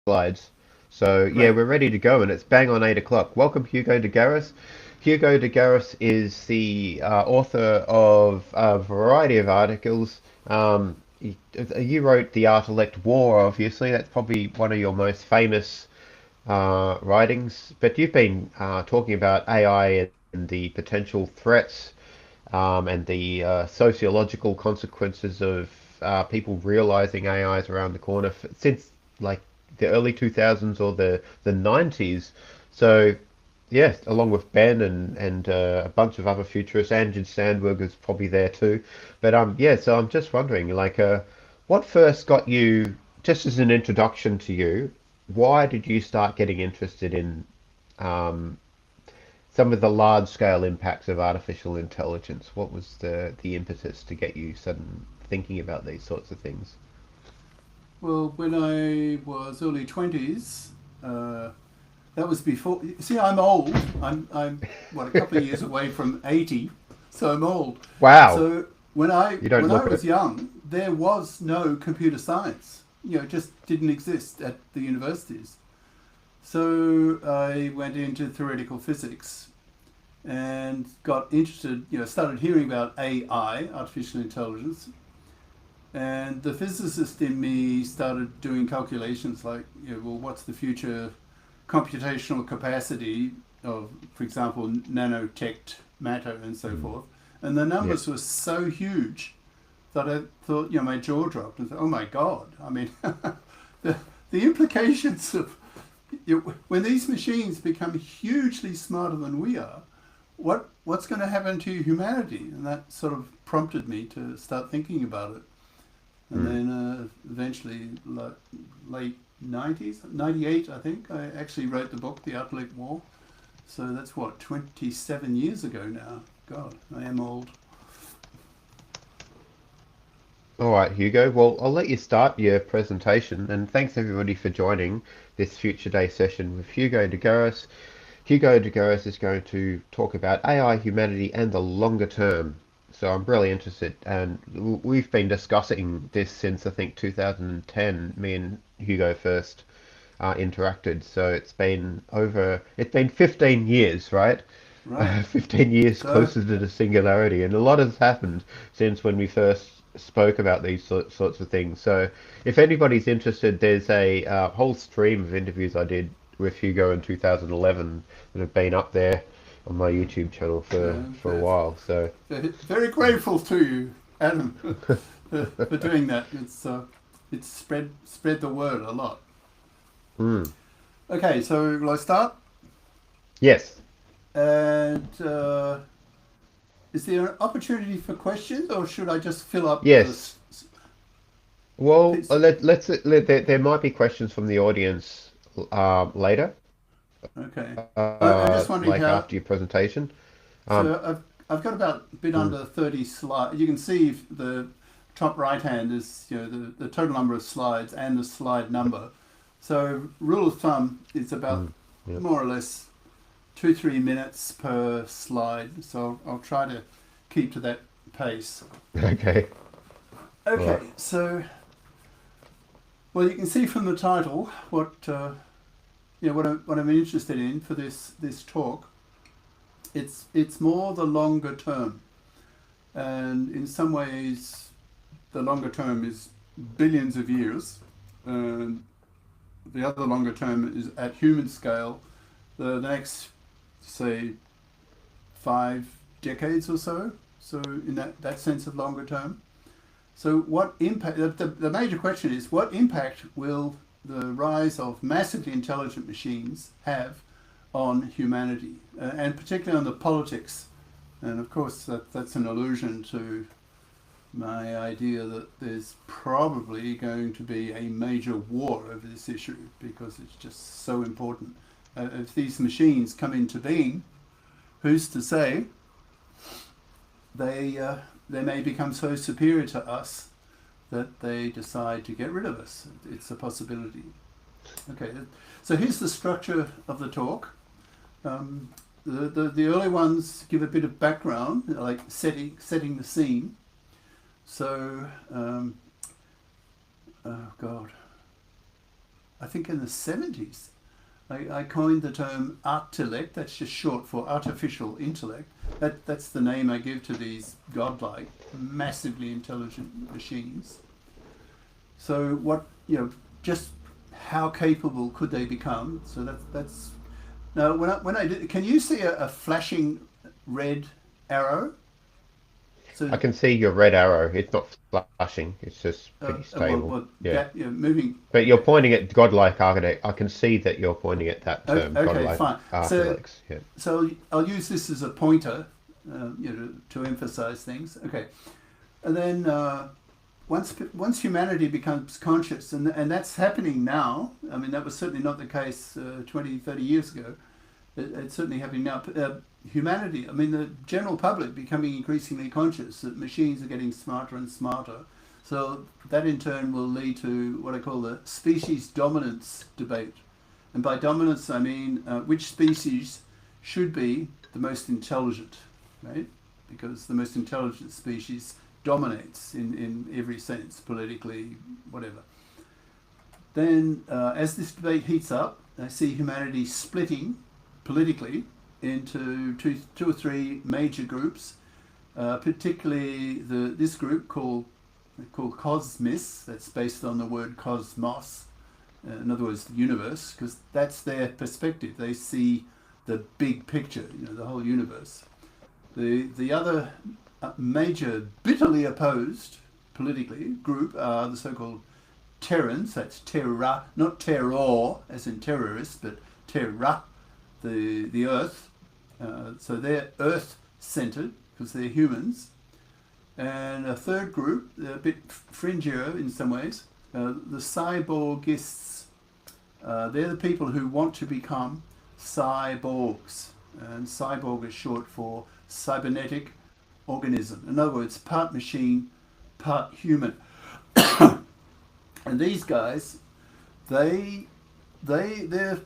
slides. So yeah, Great. we're ready to go, and it's bang on 8 o'clock. Welcome, Hugo de Garis. Hugo de Garis is the author of a variety of articles. You wrote the Artilect War, obviously. That's probably one of your most famous writings. But you've been talking about AI and the potential threats and the sociological consequences of people realizing AI is around the corner since like the early 2000s or the 90s. So, yes, along with Ben and a bunch of other futurists, Anjan Sandberg is probably there too. But yeah, so I'm just wondering, what first got you, just as an introduction to you, why did you start getting interested in um, some of the large scale impacts of artificial intelligence? What was the impetus to get you sudden thinking about these sorts of things? Well, when I was early 20s, uh, that was before. See, I'm old. I'm what, a couple of years away from 80, so I'm old. Wow, So when I you don't when I look was it. young, there was no computer science. It just didn't exist at the universities. So I went into theoretical physics and got interested. Started hearing about AI, artificial intelligence, and the physicist in me started doing calculations like, well, what's the future computational capacity of, for example, nanotech matter and so Mm. forth. And the Yeah. numbers were so huge that I thought, my jaw dropped and thought, oh my God. I mean, the, the implications of, when these machines become hugely smarter than we are, what's going to happen to humanity? And that sort of prompted me to start thinking about it. And Mm. then eventually, late 90s, 98, I think, I actually wrote the book, The Artilect War. So that's what, 27 years ago now. God, I am old. All right, Hugo. Well, I'll let you start your presentation, and thanks everybody for joining this Future Day session with Hugo de Garis. Hugo de Garis is going to talk about AI, humanity, and the longer term. So I'm really interested, and we've been discussing this since I think 2010. Me and Hugo first interacted. So it's been 15 years, right? Right. 15 years So, closer to the singularity, and a lot has happened since when we first spoke about these sorts of things. So, if anybody's interested, there's a whole stream of interviews I did with Hugo in 2011 that have been up there on my YouTube channel for a while. So, very grateful to you, Adam, for doing that. It's spread the word a lot. mm, Okay, so will I start? yes, And is there an opportunity for questions, or should I just fill up yes. this Well, piece? there might be questions from the audience later, Okay. I'm just wondering like how. after your presentation. Um, So I've got about a bit mm, under 30 slides. You can see the top right hand is the total number of slides and the slide number. So rule of thumb is about yeah. more or less 2-3 minutes per slide. So I'll try to keep to that pace. Okay. All right. Okay. So well, you can see from the title what I'm interested in for this talk. It's more the longer term, and in some ways, the longer term is billions of years, and the other longer term is at human scale. The next, say, 5 decades or so. So in that sense of longer term. So what impact? The major question is what impact will the rise of massively intelligent machines have on humanity, and particularly on the politics. And of course, that's an allusion to my idea that there's probably going to be a major war over this issue because it's just so important. If these machines come into being, who's to say they may become so superior to us that they decide to get rid of us? It's a possibility. Okay, so here's the structure of the talk. Um, the early ones give a bit of background, like setting the scene. So, oh God, I think in the 70s, I coined the term artilect. That's just short for artificial intellect. That's the name I give to these godlike, massively intelligent machines. So what, just how capable could they become? So that's now when I did, can you see a flashing red arrow? I So can see your red arrow. It's not flashing. It's just pretty stable. Yeah. that, moving. But you're pointing at godlike architect. I can see that you're pointing at that term, Okay, godlike fine. artilects. Yeah. So I'll use this as a pointer, to emphasize things. Okay, and then once humanity becomes conscious, and that's happening now. I mean, that was certainly not the case 20, 30 years ago. It's certainly happening now. Humanity, I mean, the general public becoming increasingly conscious that machines are getting smarter and smarter. So that in turn will lead to what I call the species dominance debate. And by dominance, I mean which species should be the most intelligent, right? Because the most intelligent species dominates in every sense, politically, whatever. Then as this debate heats up, I see humanity splitting politically into two or three major groups, particularly this group called Cosmis. That's based on the word cosmos, in other words, the universe, because that's their perspective. They see the big picture, the whole universe. The other major, bitterly opposed politically group are the so-called Terrans. That's terra, not terror as in terrorist, but terra, the earth. So they're earth-centered because they're humans. And a third group, a bit fringier in some ways, the cyborgists. They're the people who want to become cyborgs. And cyborg is short for cybernetic organism. In other words, part machine, part human. And these guys, they're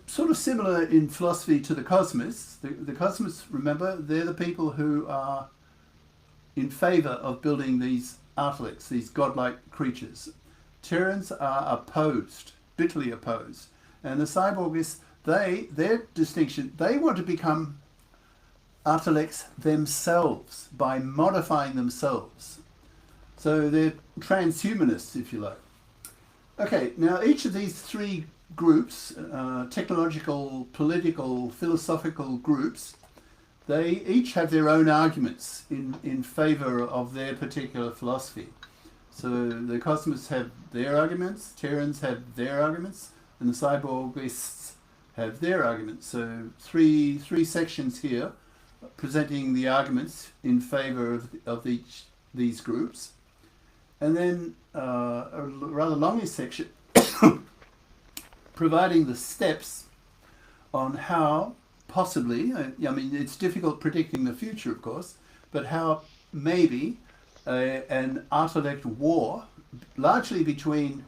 sort of similar in philosophy to the Cosmos. The Cosmos, remember, they're the people who are in favour of building these artilects, these godlike creatures. Terrans are opposed, bitterly opposed. And the cyborgists, their distinction, they want to become artilects themselves by modifying themselves. So they're transhumanists, if you like. Okay, now each of these three groups, technological, political, philosophical groups, they each have their own arguments in favour of their particular philosophy. So the Cosmos have their arguments, Terrans have their arguments, and the cyborgists have their arguments. So three sections here presenting the arguments in favour of these groups. And then a rather longer section providing the steps on how possibly, I mean, it's difficult predicting the future, of course, but how maybe an artilect war, largely between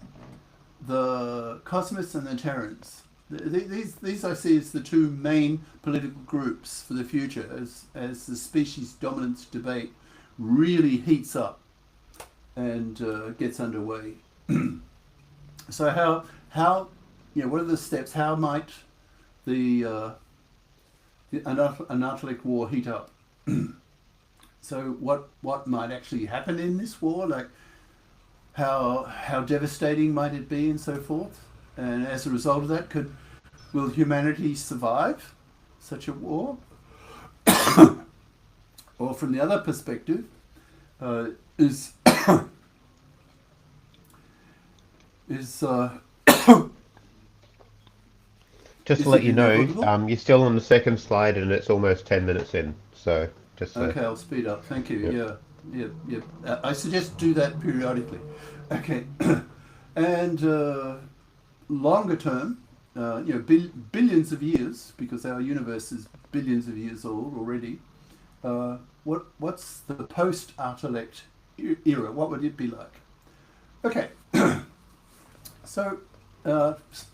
the Cosmos and the Terrans. These I see as the two main political groups for the future as the species dominance debate really heats up and gets underway. So how what are the steps? How might an artilect war heat up? So what might actually happen in this war? Like how devastating might it be, and so forth? And as a result of that, will humanity survive such a war? Or from the other perspective, is Just is to let it you know, inevitable? you're still on the second slide and it's almost 10 minutes in. So just so. Okay, I'll speed up. Thank you. Yep. Yeah. I suggest do that periodically. Okay, and longer term, billions of years, because our universe is billions of years old already. What's the post-artilect era? What would it be like? Okay, so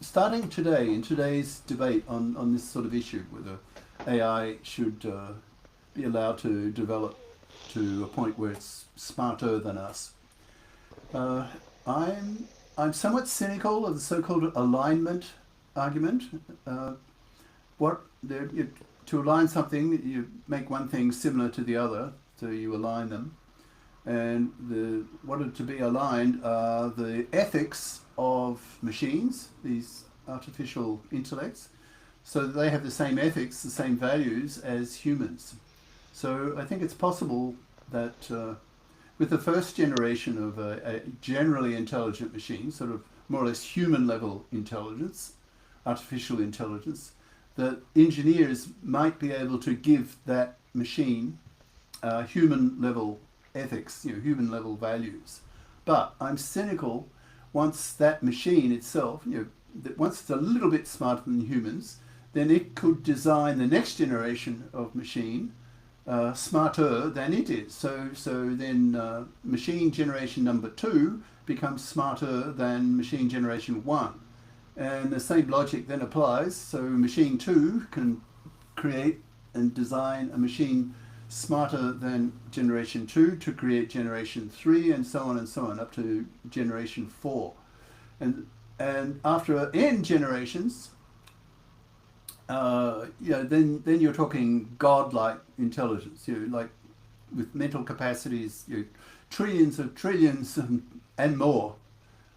starting today, in today's debate on this sort of issue, whether AI should be allowed to develop to a point where it's smarter than us, I'm I'm somewhat cynical of the so-called alignment argument. What to align something, you make one thing similar to the other, so you align them. And what are to be aligned are the ethics of machines, these artificial intellects, so that they have the same ethics, the same values as humans. So I think it's possible that with the first generation of a generally intelligent machine, sort of more or less human level intelligence, artificial intelligence, that engineers might be able to give that machine human level ethics, human level values. But I'm cynical once that machine itself, that once it's a little bit smarter than humans, then it could design the next generation of machine smarter than it is. So then machine generation number 2 becomes smarter than machine generation 1. And the same logic then applies. So machine 2 can create and design a machine smarter than generation 2 to create generation 3, and so on up to generation 4. And after n generations, then you're talking godlike intelligence, like with mental capacities, trillions of trillions and more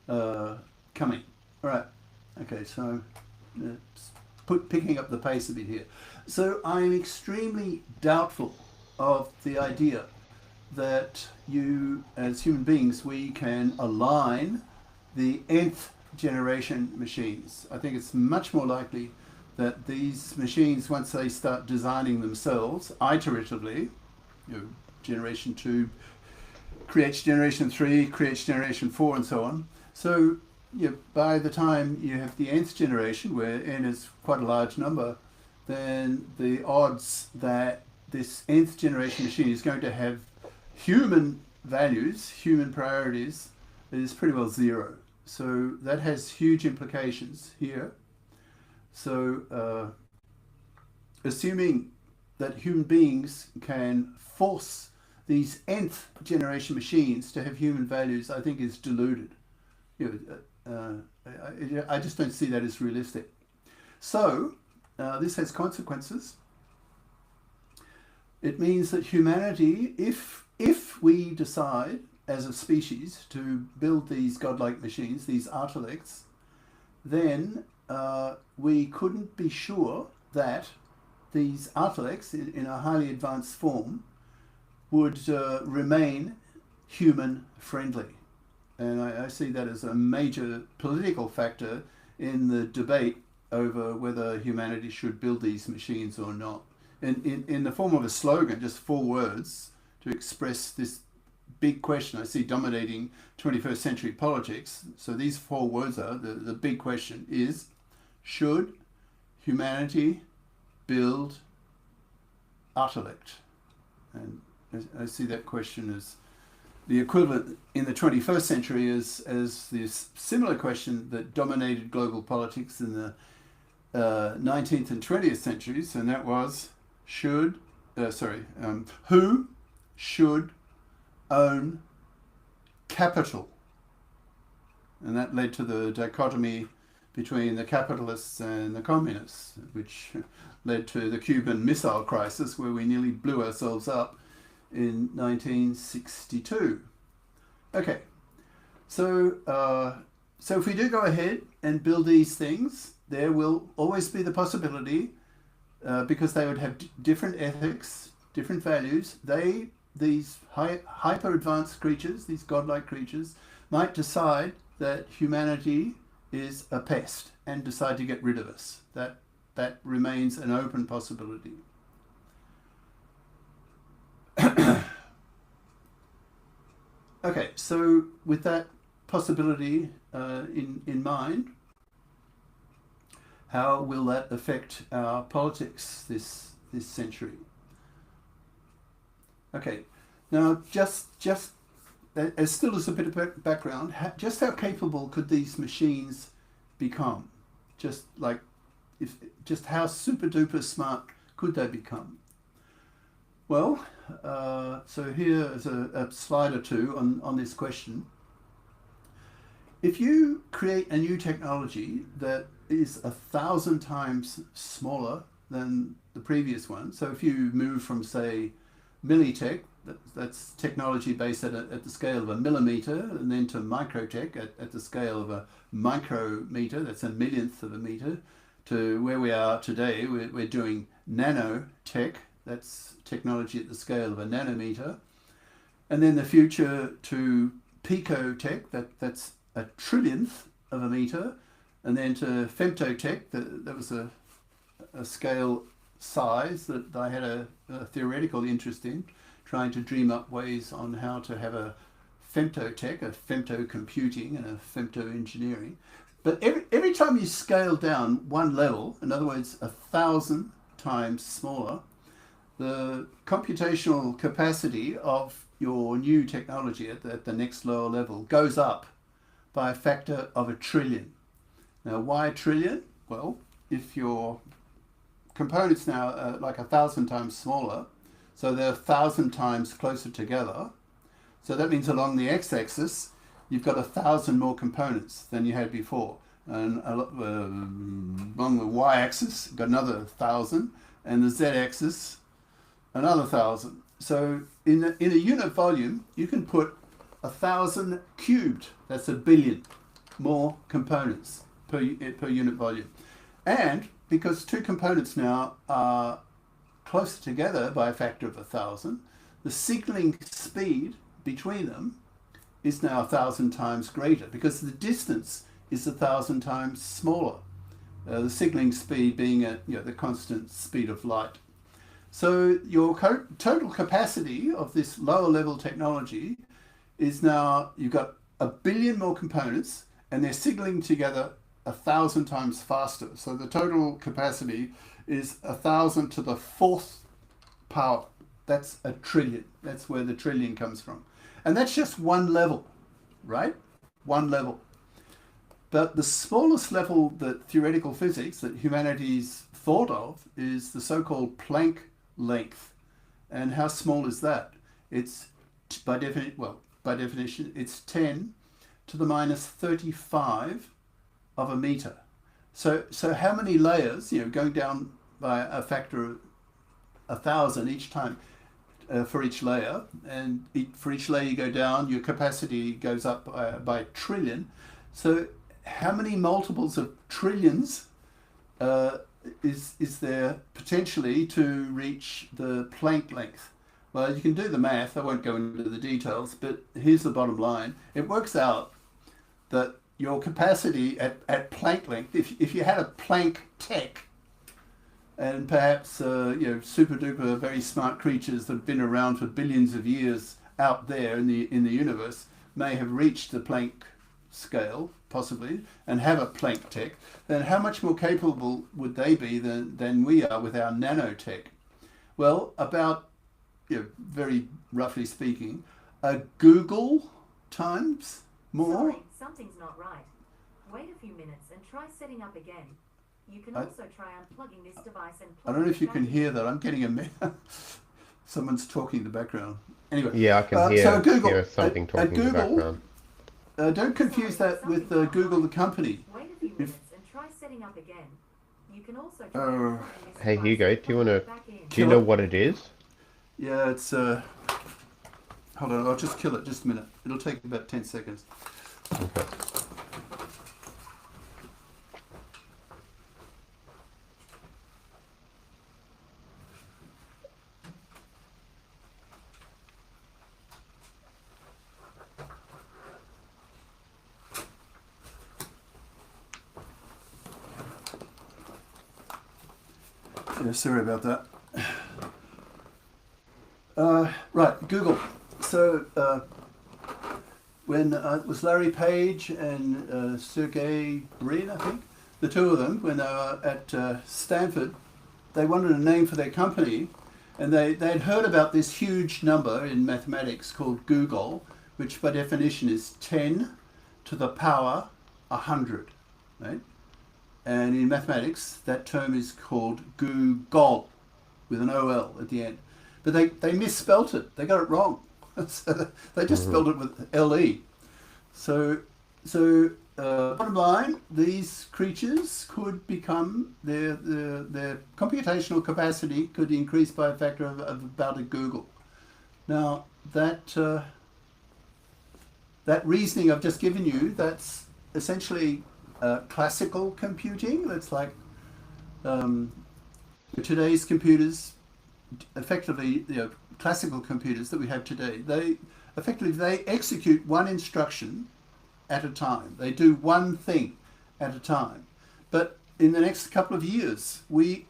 coming. All right. Okay, so picking up the pace a bit here. So I'm extremely doubtful of the idea that you, as human beings, we can align the nth generation machines. I think it's much more likely that these machines, once they start designing themselves iteratively, generation 2 creates generation 3, creates generation 4, and so on. So by the time you have the nth generation, where n is quite a large number, then the odds that this nth generation machine is going to have human values, human priorities, is pretty well zero. So that has huge implications here. So assuming that human beings can force these nth generation machines to have human values, I think is deluded. I just don't see that as realistic. So this has consequences. It means that humanity, if we decide as a species to build these godlike machines, these artilects, then we couldn't be sure that these artilects in a highly advanced form would remain human friendly. And I see that as a major political factor in the debate over whether humanity should build these machines or not. In the form of a slogan, just 4 words to express this big question I see dominating 21st century politics. So these 4 words are, the big question is, should humanity build artilect? And I see that question as the equivalent in the 21st century as this similar question that dominated global politics in the 19th and 20th centuries, and that was, who should own capital? And that led to the dichotomy between the capitalists and the communists, which led to the Cuban Missile Crisis, where we nearly blew ourselves up in 1962. Okay, so if we do go ahead and build these things, there will always be the possibility, because they would have different ethics, different values, these hyper advanced creatures, these godlike creatures, might decide that humanity is a pest and decide to get rid of us. That remains an open possibility. Okay, so with that possibility in mind, how will that affect our politics this century? Okay, now just as still as a bit of background, just how capable could these machines become? Just how super duper smart could they become? Well, so here is a slide or two on this question. If you create a new technology that is 1,000 times smaller than the previous one, so if you move from, say, millitech, that's technology based at the scale of a millimeter, and then to microtech at the scale of a micrometer, that's a millionth of a meter, to where we are today, we're doing nanotech, that's technology at the scale of a nanometer, and then the future to picotech, that's a trillionth of a meter, and then to femtotech, that was a scale size that I had a theoretical interest in, trying to dream up ways on how to have a femtotech, a femto computing and a femto engineering. But every time you scale down one level, in other words, 1,000 times smaller, the computational capacity of your new technology at the next lower level goes up by a factor of 1,000,000,000,000. Now, why a trillion? Well, if your components now are like 1,000 times smaller, so they're 1,000 times closer together. So that means along the x-axis, you've got 1,000 more components than you had before. And along the y-axis, you've got another 1,000, and the z-axis, another 1,000. So in a unit volume, you can put 1,000 cubed, that's 1,000,000,000 more components per unit volume. And because two components now are closer together by a factor of 1,000, the signaling speed between them is now 1,000 times greater because the distance is 1,000 times smaller. The signaling speed being the constant speed of light. So your total capacity of this lower level technology is now, you've got 1,000,000,000 more components and they're signaling together 1,000 times faster. So the total capacity is 1,000 to the fourth power. That's a trillion. That's where the trillion comes from. And that's just one level, right? One level. But the smallest level that theoretical physics, that humanity's thought of, is the so-called Planck length. And how small is that? It's, by definition, it's 10 to the minus 35 of a meter. So how many layers, going down by a factor of 1,000 each time for each layer, and for each layer you go down, your capacity goes up by a trillion. So how many multiples of trillions is there potentially to reach the Planck length? Well, you can do the math. I won't go into the details, but here's the bottom line. It works out that your capacity at Planck length, if you had a Planck tech, and perhaps super duper very smart creatures that have been around for billions of years out there in the universe may have reached the Planck scale possibly and have a Planck tech, then how much more capable would they be than we are with our nanotech? Well, about, very roughly speaking, a Google times more. Sorry, something's not right. Wait a few minutes and try setting up again. You can also try unplugging this device and I don't know if you can hear that. I'm getting someone's talking in the background. Anyway. Yeah, I can so Google, hear something talking in the background. Don't confuse that with Google the company. Wait a few minutes and try setting up again. You can also try unplugging this Hey device Hugo, and do you plug it back in. do you know what it is? Yeah, it's hold on, I'll just kill it just a minute. It'll take about 10 seconds. Okay. Yeah, sorry about that. Right, Google. So when it was Larry Page and Sergey Brin, I think, the two of them, when they were at Stanford, they wanted a name for their company, and they'd heard about this huge number in mathematics called Google, which by definition is 10 to the power 100, right? And in mathematics, that term is called Google, with an OL at the end. But they misspelt it. They got it wrong. So they just spelled it with LE. So So bottom line, these creatures could become their computational capacity could increase by a factor of about a Google. Now that reasoning I've just given you, that's essentially classical computing. That's like today's computers, effectively, classical computers that we have today. They execute one instruction at a time. They do one thing at a time. But in the next couple of years, we,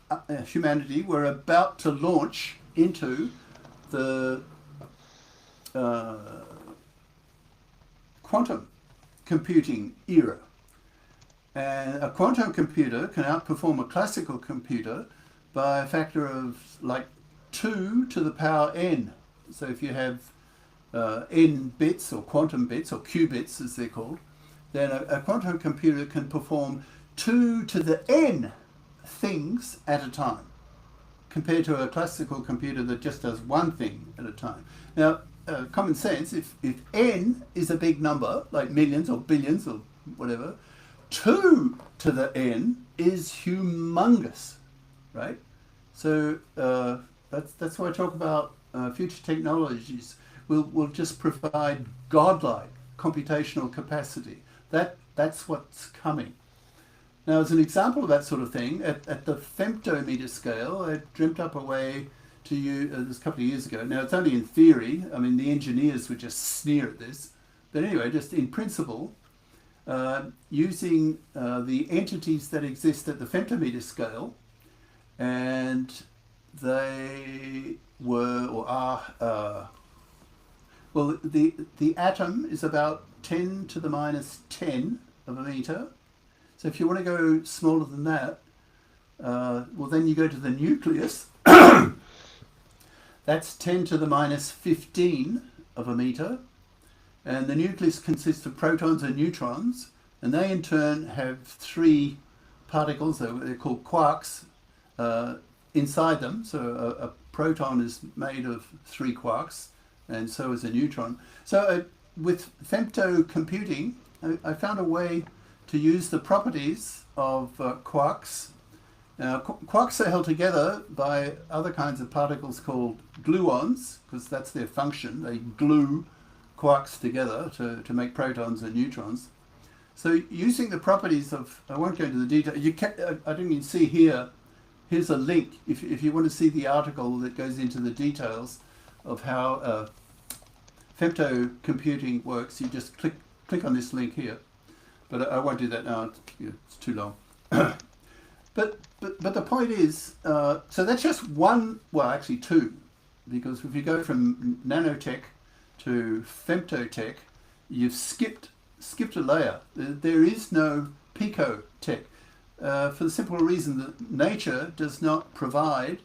humanity, we're about to launch into the quantum computing era. And a quantum computer can outperform a classical computer by a factor of like 2 to the power n. So if you have n bits or quantum bits or qubits as they're called, then a quantum computer can perform 2 to the n things at a time, compared to a classical computer that just does one thing at a time. Now, common sense, if n is a big number, like millions or billions or whatever, 2 to the n is humongous, right? So that's why I talk about future technologies will just provide godlike computational capacity. That's what's coming. Now, as an example of that sort of thing, at the femtometer scale, I dreamt up a way to use this a couple of years ago. Now, it's only in theory. I mean, the engineers would just sneer at this. But anyway, just in principle, using the entities that exist at the femtometer scale, and they were or are, well, the atom is about 10 to the minus 10 of a meter. So if you want to go smaller than that, well, then you go to the nucleus. That's 10 to the minus 15 of a meter. And the nucleus consists of protons and neutrons, and they in turn have 3 particles, they're called quarks, inside them. So a proton is made of 3 quarks, and so is a neutron. So with femto computing, I found a way to use the properties of quarks. Now, quarks are held together by other kinds of particles called gluons, because that's their function. They glue quarks together to make protons and neutrons. So using the properties of, I won't go into the detail, I think you can see here, here's a link. If you want to see the article that goes into the details of how femto computing works, you just click on this link here. But I won't do that now, it's too long. But the point is, so that's just one, well actually 2, because if you go from nanotech to femtotech, you've skipped a layer. There is no picotech, for the simple reason that nature does not provide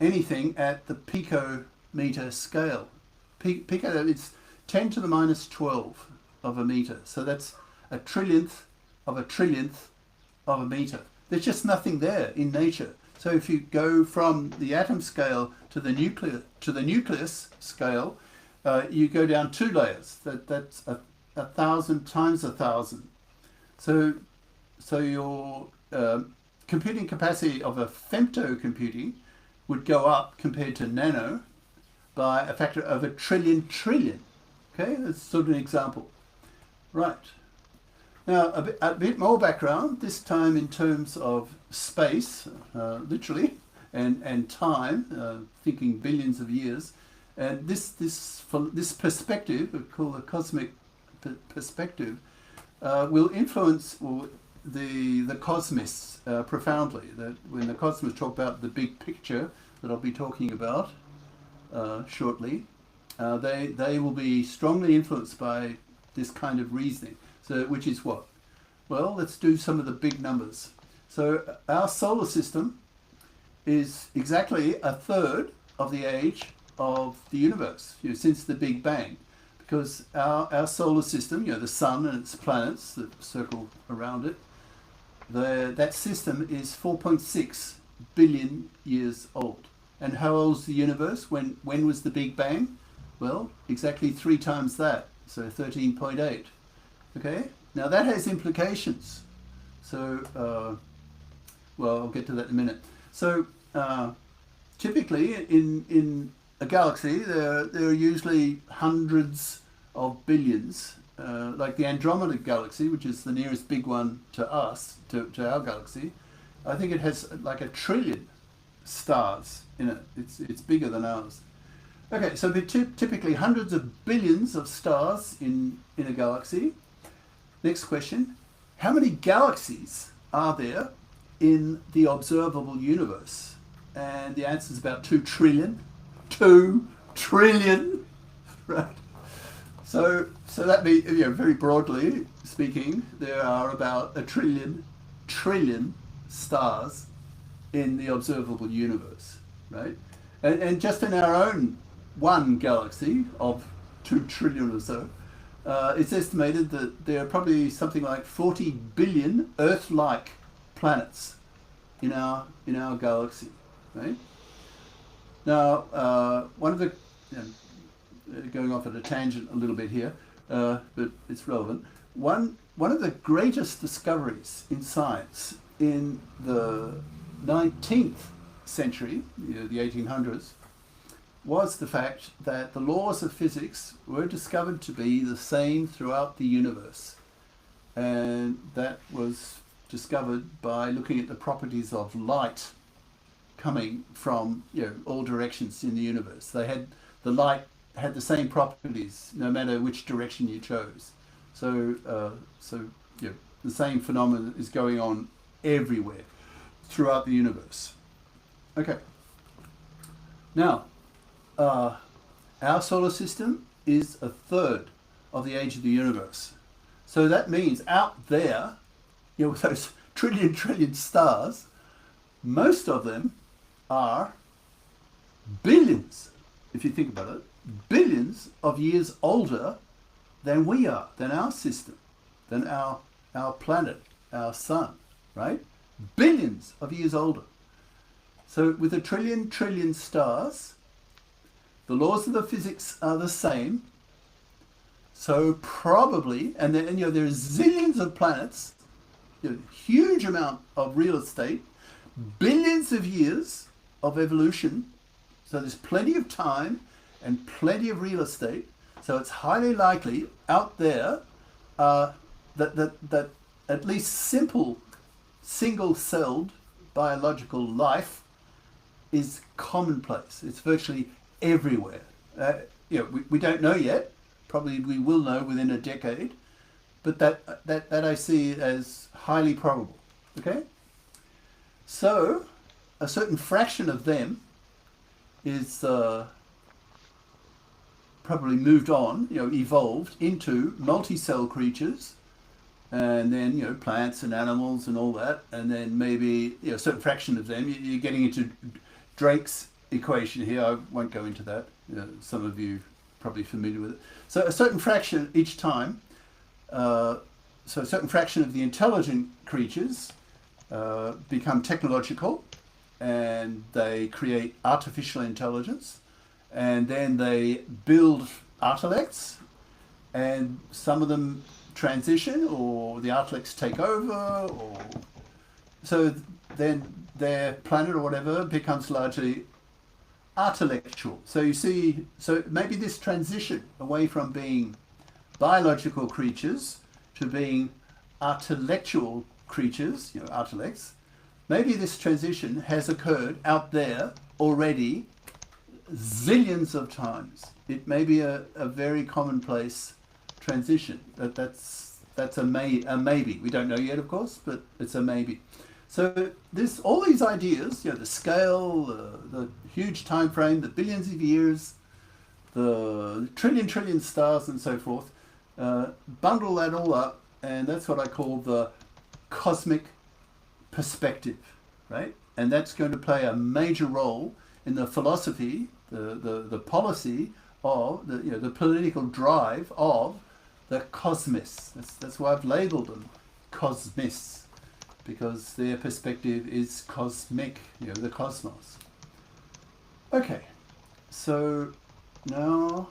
anything at the picometer scale. Pico, it's 10 to the minus 12 of a meter. So that's a trillionth of a meter. There's just nothing there in nature. So if you go from the atom scale to the nucleus scale, you go down 2 layers. That's 1,000 times 1,000. So your computing capacity of a femto computing would go up compared to nano by a factor of a trillion. Okay, that's sort of an example. Right. Now, a bit more background, this time in terms of space, literally, and time, thinking billions of years. And this perspective, we call the cosmic perspective, will influence the cosmists profoundly. That when the cosmists talk about the big picture that I'll be talking about shortly, they will be strongly influenced by this kind of reasoning. So, which is what? Well, let's do some of the big numbers. So our solar system is exactly 1/3 of the age of the universe, since the Big Bang. Because our solar system, the sun and its planets that circle around it, that system is 4.6 billion years old. And how old is the universe? When was the Big Bang? Well, exactly 3 times that, so 13.8. Okay, Now that has implications. So, well, I'll get to that in a minute. So, typically in a galaxy, there are usually hundreds of billions. Like the Andromeda galaxy, which is the nearest big one to us, to our galaxy, I think it has like 1 trillion stars in it. It's bigger than ours. Okay, so typically hundreds of billions of stars in a galaxy. Next question, how many galaxies are there in the observable universe? And the answer is about 2 trillion. 2 trillion, right? So that means, very broadly speaking, there are about 1 trillion stars in the observable universe, right? And just in our own one galaxy of 2 trillion or so, it's estimated that there are probably something like 40 billion Earth-like planets in our galaxy, right? Now, one of the going off at a tangent a little bit here, but it's relevant. One of the greatest discoveries in science in the 19th century, the 1800s, was the fact that the laws of physics were discovered to be the same throughout the universe. And that was discovered by looking at the properties of light coming from all directions in the universe. The light had the same properties no matter which direction you chose. So the same phenomenon is going on everywhere throughout the universe. Okay. Now, our solar system is 1/3 of the age of the universe. So that means out there, with those trillion stars, most of them are billions, if you think about it, billions of years older than we are, than our system, than our planet, our sun, right? Billions of years older. So with 1 trillion stars, the laws of the physics are the same. So probably, and there's zillions of planets, huge amount of real estate, billions of years of evolution. So there's plenty of time and plenty of real estate. So it's highly likely out there that at least simple single-celled biological life is commonplace. It's virtually everywhere. We don't know yet. Probably we will know within a decade, but that I see as highly probable. Okay. So a certain fraction of them is probably moved on, evolved into multi-cell creatures, and then plants and animals and all that, and then maybe a certain fraction of them. You're getting into Drake's equation here. I won't go into that. Some of you are probably familiar with it. So a certain fraction each time. So a certain fraction of the intelligent creatures become technological, and they create artificial intelligence, and then they build artilects, and some of them transition, or the artilects take over, or so then their planet or whatever becomes largely artilectual. So you see, so maybe this transition away from being biological creatures to being artilectual creatures, artilects, maybe this transition has occurred out there already zillions of times. It may be a very commonplace transition. That's a maybe. We don't know yet, of course, but it's a maybe. So all these ideas, the scale, the huge time frame, the billions of years, the trillion stars and so forth, bundle that all up, and that's what I call the cosmic perspective, right? And that's going to play a major role in the philosophy, the policy of the political drive of the cosmists. That's why I've labelled them cosmists, because their perspective is cosmic, the cosmos. Okay, so now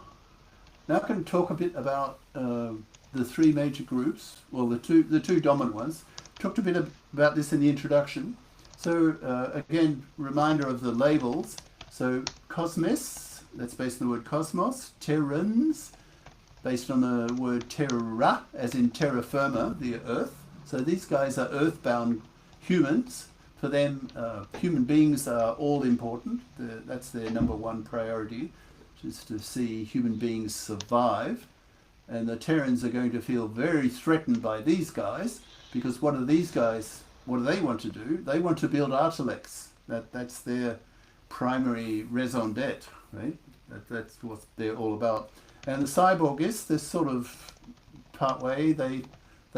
I can talk a bit about the three major groups, well, the two dominant ones. Talked a bit about this in the introduction. So again, reminder of the labels. So cosmos, that's based on the word cosmos. Terrans, based on the word terra, as in terra firma, the earth. So these guys are earthbound humans. For them, human beings are all important. That's their number one priority, is to see human beings survive. And the Terrans are going to feel very threatened by these guys, because what do they want to do? They want to build artilects. That's their primary raison d'etre, right? That's what they're all about. And the cyborgists, they're sort of part way. They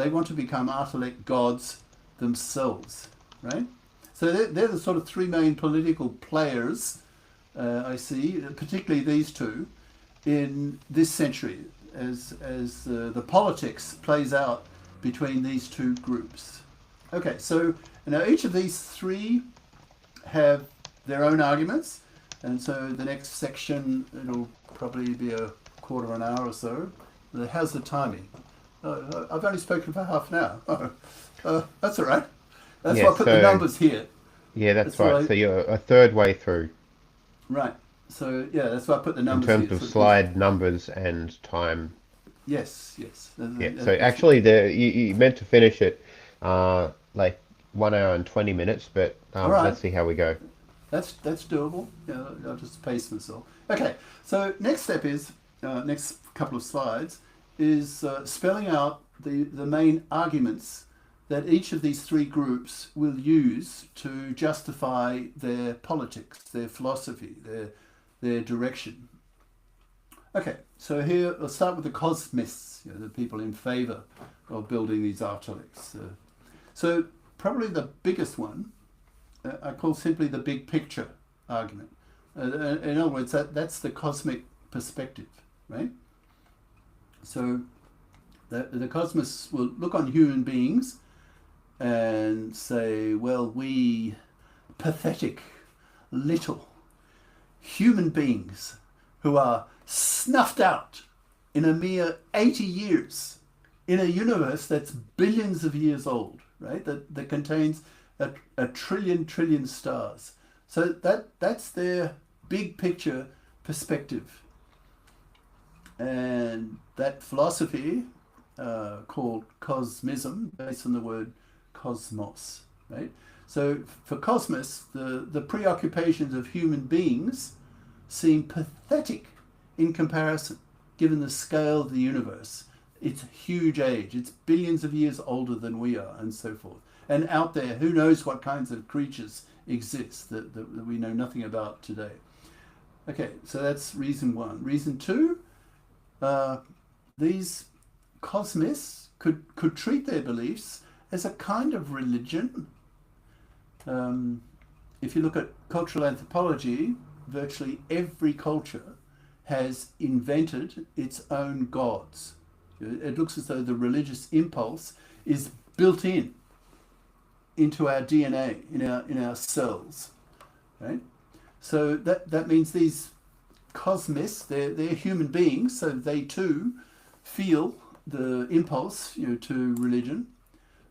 want to become artilect gods themselves, right? So they're the sort of three main political players I see, particularly these two, in this century, as the politics plays out between these two groups. Okay, so now each of these three have their own arguments, and so the next section, it'll probably be a quarter of an hour or so. How's the timing? I've only spoken for half an hour. That's all right. That's why I put the numbers here. Yeah, that's right. So you're a third way through. Right. So yeah, that's why I put the numbers in terms here. of slide numbers and time. Yes. Yeah. So actually, you meant to finish it like 1 hour and 20 minutes, but right. Let's see how we go. That's doable. Yeah, I'll just pace myself. Okay. So next step is next couple of slides is spelling out the main arguments that each of these three groups will use to justify their politics, their philosophy, their direction. Okay, so here let's start with the cosmists, the people in favour of building these artilects. So probably the biggest one I call simply the big picture argument. In other words, that's the cosmic perspective, right? So the cosmists will look on human beings and say, well, we pathetic little human beings who are snuffed out in a mere 80 years in a universe that's billions of years old, right? That contains a trillion stars. So that's their big picture perspective. And that philosophy called cosmism, based on the word cosmos, right? So for cosmos, the preoccupations of human beings seem pathetic in comparison, given the scale of the universe. It's huge age. It's billions of years older than we are, and so forth. And out there, who knows what kinds of creatures exist that we know nothing about today. Okay, so that's reason one. Reason two, these cosmists could treat their beliefs as a kind of religion. If you look at cultural anthropology, virtually every culture has invented its own gods. It looks as though the religious impulse is built into our DNA, in our cells, right? So that means these cosmists, they're human beings, so they too feel the impulse, to religion.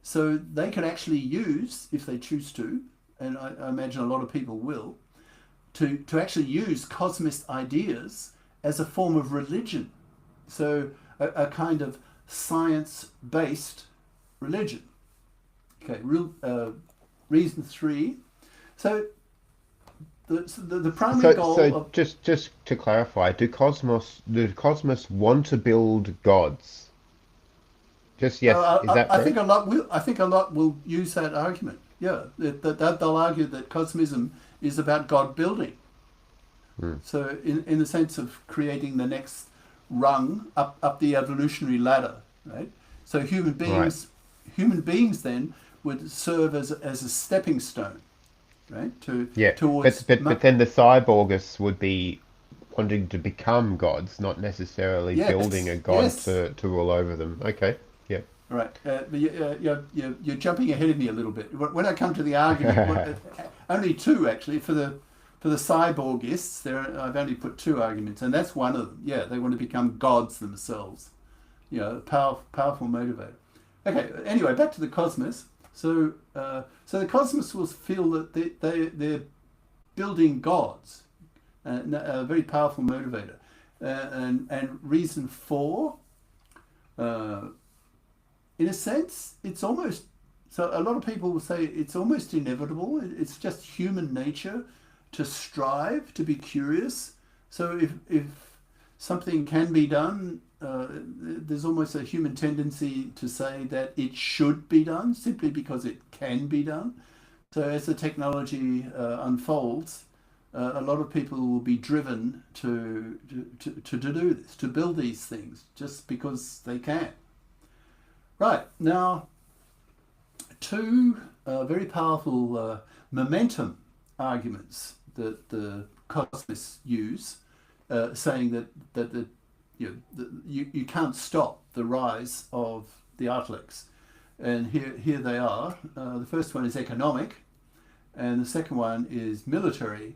So they can actually use, if they choose to, and I imagine a lot of people will, to actually use cosmist ideas as a form of religion. So a kind of science-based religion. Okay, reason three. So the primary goal of... just to clarify, do cosmos want to build gods? Just yes, is that correct? I think a lot will use that argument. Yeah, they'll argue that cosmism is about God building. So in the sense of creating the next rung up the evolutionary ladder, right? So human beings then would serve as a stepping stone, right? Towards but then the cyborgists would be wanting to become gods, not necessarily building a god to rule over them. Okay. Yeah. Right. But you're jumping ahead of me a little bit. When I come to the argument, only two actually for the cyborgists. I've only put two arguments, and that's one of them. Yeah, they want to become gods themselves. powerful motivator. Okay. Anyway, back to the cosmos. So the cosmos will feel that they're building gods, a very powerful motivator, and reason for. In a sense, it's almost, so a lot of people will say it's almost inevitable. It's just human nature to strive, to be curious. So if something can be done, there's almost a human tendency to say that it should be done simply because it can be done. So as the technology unfolds, a lot of people will be driven to do this, to build these things, just because they can. Right, now, two very powerful momentum arguments that the cosmists use, saying that you can't stop the rise of the artilects. And here they are. The first one is economic, and the second one is military.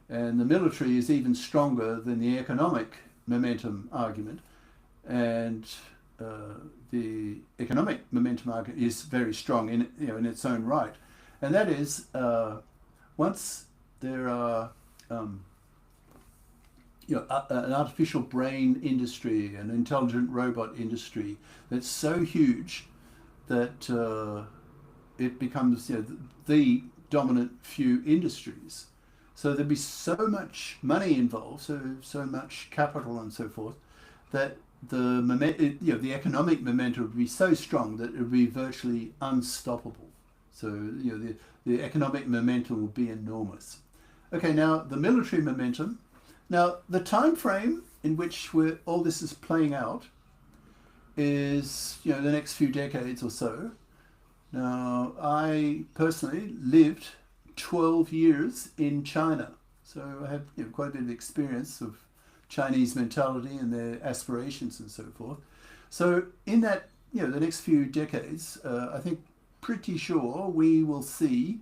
And the military is even stronger than the economic momentum argument. And the economic momentum argument is very strong in its own right. And that is, once there are an artificial brain industry, an intelligent robot industry that's so huge that it becomes the dominant few industries. So there'd be so much money involved, so much capital and so forth, that the economic momentum would be so strong that it would be virtually unstoppable. So the economic momentum would be enormous. Okay, now the military momentum. Now the time frame in which all this is playing out is the next few decades or so. Now I personally lived 12 years in China, so I have quite a bit of experience of Chinese mentality and their aspirations and so forth. So in that the next few decades, I think pretty sure we will see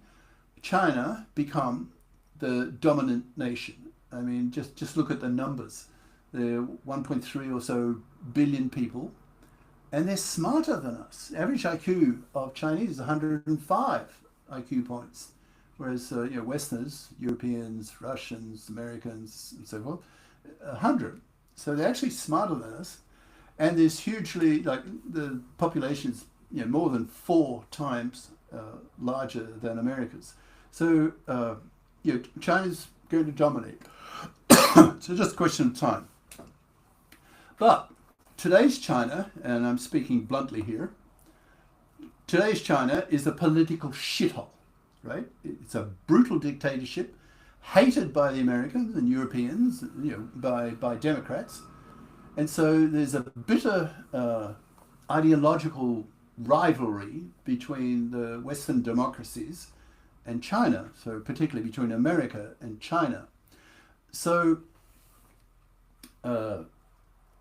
China become the dominant nation. I mean, just look at the numbers. There are 1.3 or so billion people, and they're smarter than us. Average IQ of Chinese is 105 IQ points. Whereas Westerners, Europeans, Russians, Americans, and so forth, 100. So they're actually smarter than us, and there's hugely the population's more than 4 times larger than America's. So China's going to dominate. So just a question of time. But today's China, and I'm speaking bluntly here, today's China is a political shithole. Right? It's a brutal dictatorship, hated by the Americans and Europeans, by Democrats, and so there's a bitter ideological rivalry between the Western democracies and China. So particularly between America and China. So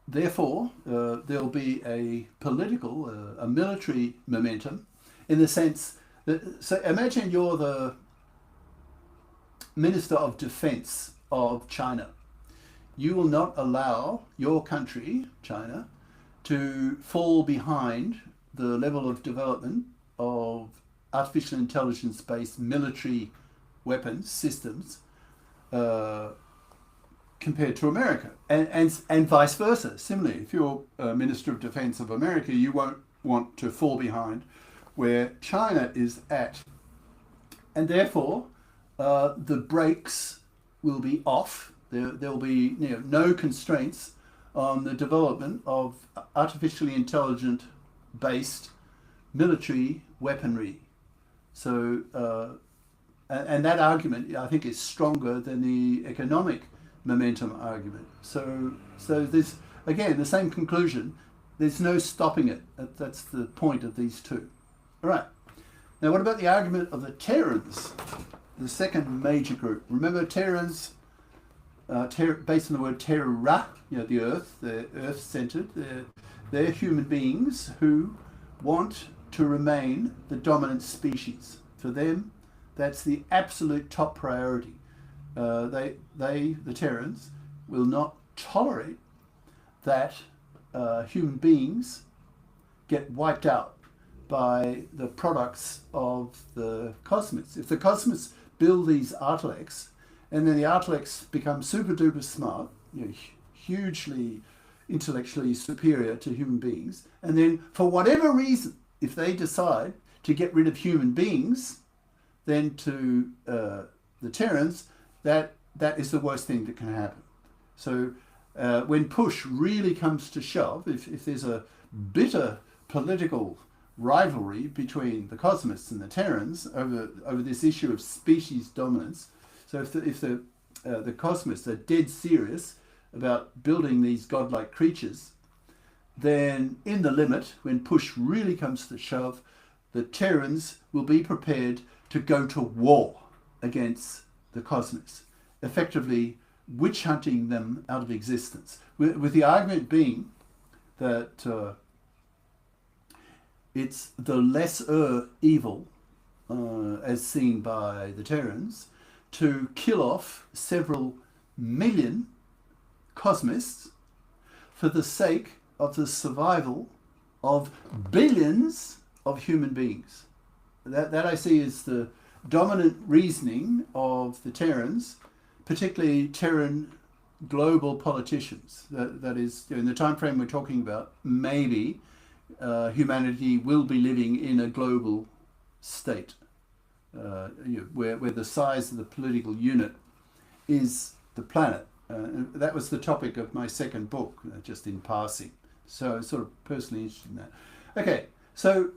therefore, there'll be a political, a military momentum, in the sense. So imagine you're the Minister of Defense of China. You will not allow your country, China, to fall behind the level of development of artificial intelligence-based military weapons systems compared to America, and vice versa. Similarly, if you're Minister of Defense of America, you won't want to fall behind where China is at. And therefore, the brakes will be off. There will be no constraints on the development of artificially intelligent-based military weaponry. So, and that argument, I think, is stronger than the economic momentum argument. So there's, again, the same conclusion. There's no stopping it. That's the point of these two. All right. Now, what about the argument of the Terrans, the second major group? Remember, Terrans, based on the word terra, the Earth, they're Earth-centered. They're human beings who want to remain the dominant species. For them, that's the absolute top priority. The Terrans, will not tolerate that human beings get wiped out by the products of the cosmists. If the cosmists build these artilects, and then the artilects become super duper smart, hugely intellectually superior to human beings, and then for whatever reason, if they decide to get rid of human beings, then to the Terrans, that is the worst thing that can happen. So when push really comes to shove, if there's a bitter political rivalry between the cosmists and the Terrans over this issue of species dominance, so if the cosmists are dead serious about building these godlike creatures, then in the limit, when push really comes to shove, the Terrans will be prepared to go to war against the cosmists, effectively witch hunting them out of existence, with the argument being that it's the lesser evil, as seen by the Terrans, to kill off several million cosmists for the sake of the survival of billions of human beings. That I see as the dominant reasoning of the Terrans, particularly Terran global politicians. That is, in the time frame we're talking about, maybe humanity will be living in a global state, where the size of the political unit is the planet. That was the topic of my second book, just in passing. So sort of personally interested in that. Okay, so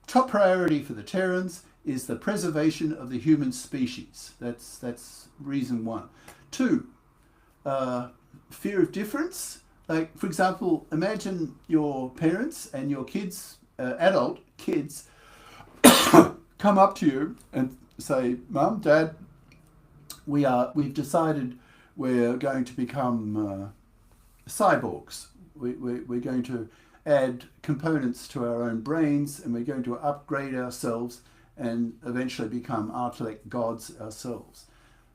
top priority for the Terrans is the preservation of the human species. That's reason one. Two, fear of difference. Like, for example, imagine your parents and your kids, adult kids, come up to you and say, "Mum, Dad, we've decided we're going to become cyborgs. We're going to add components to our own brains, and we're going to upgrade ourselves and eventually become artilect gods ourselves."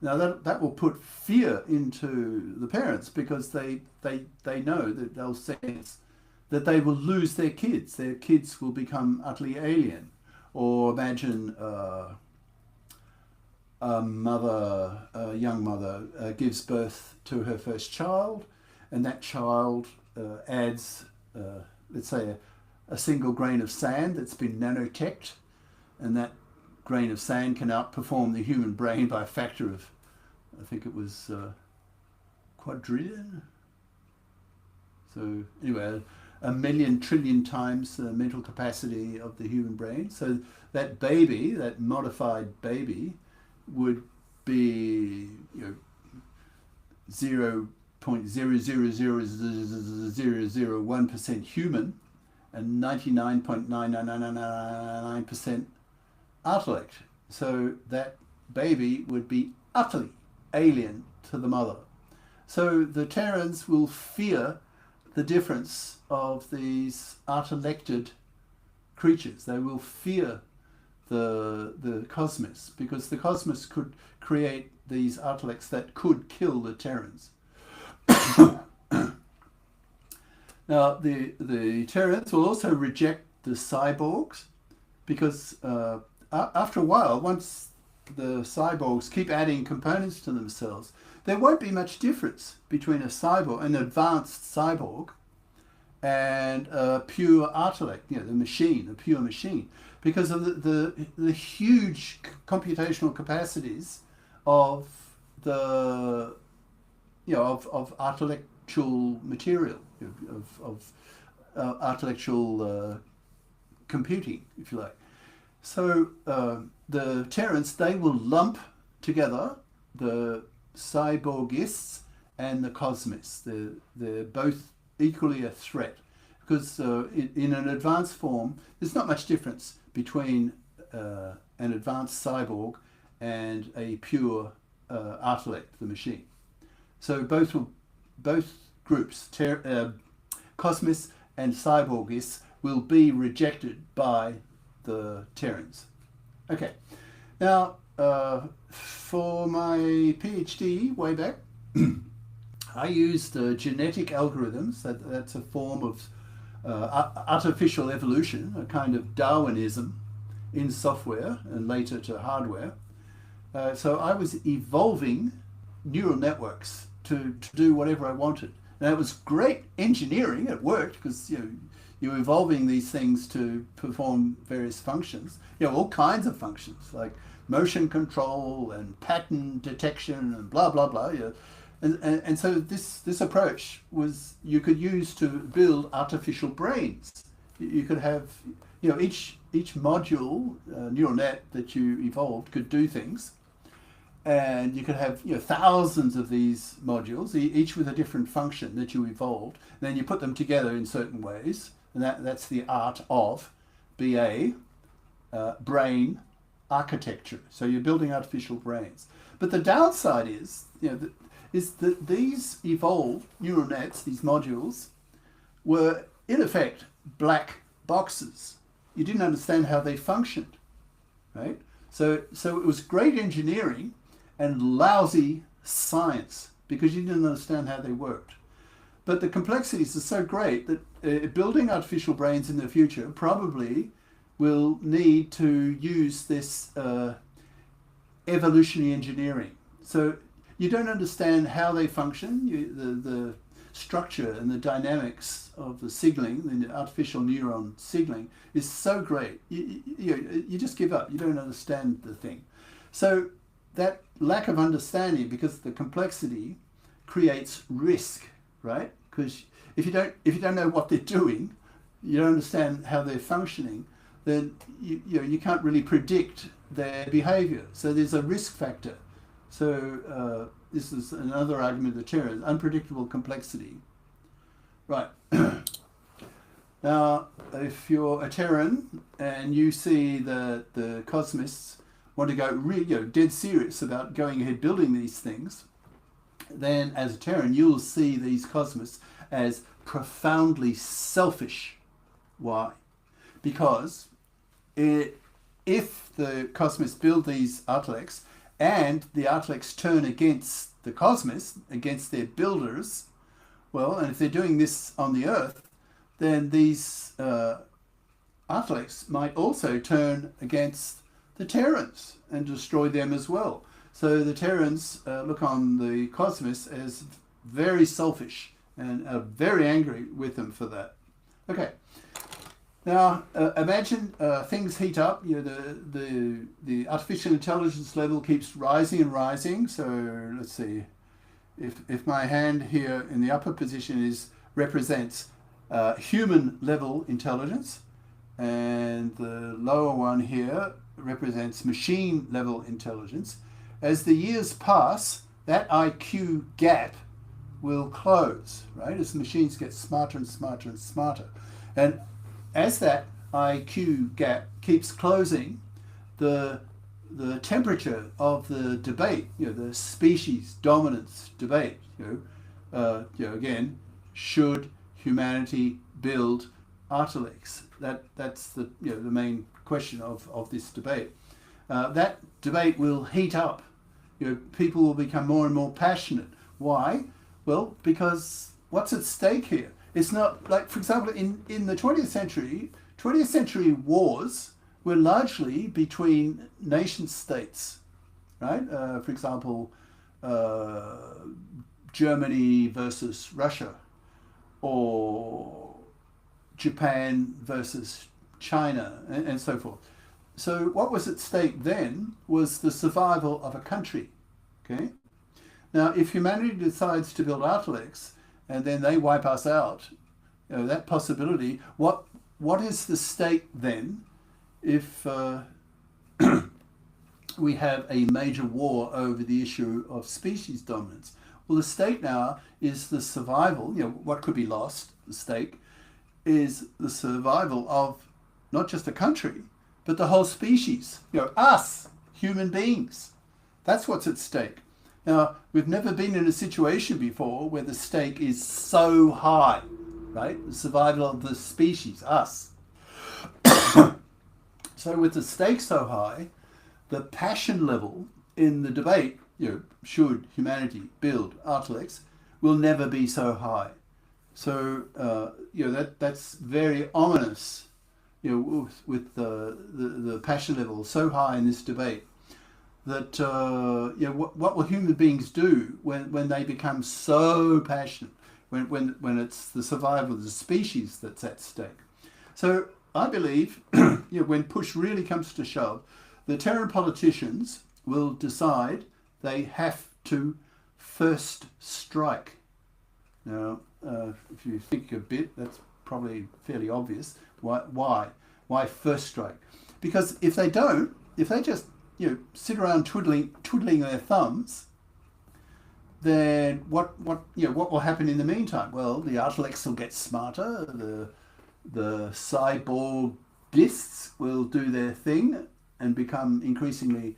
Now that will put fear into the parents, because they know that they'll sense that they will lose their kids. Their kids will become utterly alien. Or imagine a young mother gives birth to her first child, and that child adds, let's say, a single grain of sand that's been nanoteched, and that grain of sand can outperform the human brain by a factor of, I think it was quadrillion. So anyway, a million trillion times the mental capacity of the human brain. So that baby, that modified baby, would be 0.0000001% human and 99.99999% artilect. So that baby would be utterly alien to the mother. So the Terrans will fear the difference of these artilected creatures. They will fear the cosmos, because the cosmos could create these artilects that could kill the Terrans. Now the Terrans will also reject the cyborgs, because after a while, once the cyborgs keep adding components to themselves, there won't be much difference between an advanced cyborg, and a pure artilect, the machine, the pure machine, because of the huge computational capacities of the of artilectual material, of artilectual computing, if you like. So the Terrans, they will lump together the cyborgists and the cosmists. They're both equally a threat, because in an advanced form, there's not much difference between an advanced cyborg and a pure artilect, the machine. So both groups, cosmists and cyborgists, will be rejected by the Terrans. Okay, now for my PhD way back, I used genetic algorithms. That's a form of artificial evolution, a kind of Darwinism in software and later to hardware. So I was evolving neural networks to do whatever I wanted. And it was great engineering. It worked because you're evolving these things to perform various functions. All kinds of functions like motion control and pattern detection and blah blah blah. And so this approach was you could use to build artificial brains. You could have each module neural net that you evolved could do things. And you could have thousands of these modules, each with a different function that you evolved. And then you put them together in certain ways, and that's the art of BA, brain architecture. So you're building artificial brains. But the downside is that these evolved neural nets, these modules, were in effect black boxes. You didn't understand how they functioned, right? So it was great engineering and lousy science because you didn't understand how they worked. But the complexities are so great that building artificial brains in the future probably will need to use this evolutionary engineering. So you don't understand how they function, the structure and the dynamics of the signaling, the artificial neuron signaling is so great. You just give up. You don't understand the thing. So that lack of understanding, because the complexity creates risk, right? Because if you don't know what they're doing, you don't understand how they're functioning, then you can't really predict their behavior. So there's a risk factor. So this is another argument of the Terran, unpredictable complexity. Right. Now, if you're a Terran and you see that the cosmists want to go really dead serious about going ahead building these things, then as a Terran you'll see these cosmists as profoundly selfish. Why? Because if the cosmists build these artilects and the artilects turn against the cosmists, against their builders, well, and if they're doing this on the Earth, then these artilects might also turn against the Terrans and destroy them as well. So the Terrans look on the cosmists as very selfish and are very angry with them for that. Okay. Now imagine things heat up. The artificial intelligence level keeps rising and rising. So let's see, if my hand here in the upper position represents human level intelligence, and the lower one here represents machine level intelligence. As the years pass, that IQ gap will close, right? As the machines get smarter and smarter and smarter. And as that IQ gap keeps closing, the temperature of the debate, the species dominance debate, again, should humanity build artilects? That's the main question of this debate. That debate will heat up. People will become more and more passionate. Why? Well, because what's at stake here? It's not like, for example, in the 20th century wars were largely between nation states, right? For example, Germany versus Russia, or Japan versus China, and so forth. So what was at stake then was the survival of a country, okay? Now, if humanity decides to build artilects and then they wipe us out, that possibility, what is the stake then if we have a major war over the issue of species dominance? Well, the stake now is the survival, what could be lost, the stake, is the survival of not just a country, but the whole species, us, human beings. That's what's at stake. Now, we've never been in a situation before where the stake is so high, right? The survival of the species, us. So with the stake so high, the passion level in the debate, should humanity build artilects, will never be so high. So that's very ominous. With the passion level so high in this debate, that what will human beings do when they become so passionate, when it's the survival of the species that's at stake. So I believe when push really comes to shove, the Terran politicians will decide they have to first strike. Now, if you think a bit, that's probably fairly obvious. Why first strike? Because if they don't, if they just sit around twiddling their thumbs, then what will happen in the meantime? Well, the artilects will get smarter. The cyborgists will do their thing and become increasingly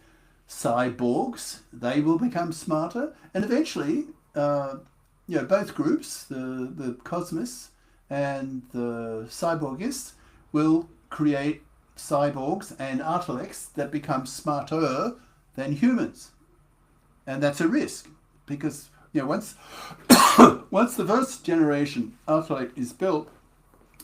cyborgs. They will become smarter, and eventually, both groups, the cosmists and the cyborgists, will create cyborgs and artilects that become smarter than humans, and that's a risk, because once once the first generation artilect is built,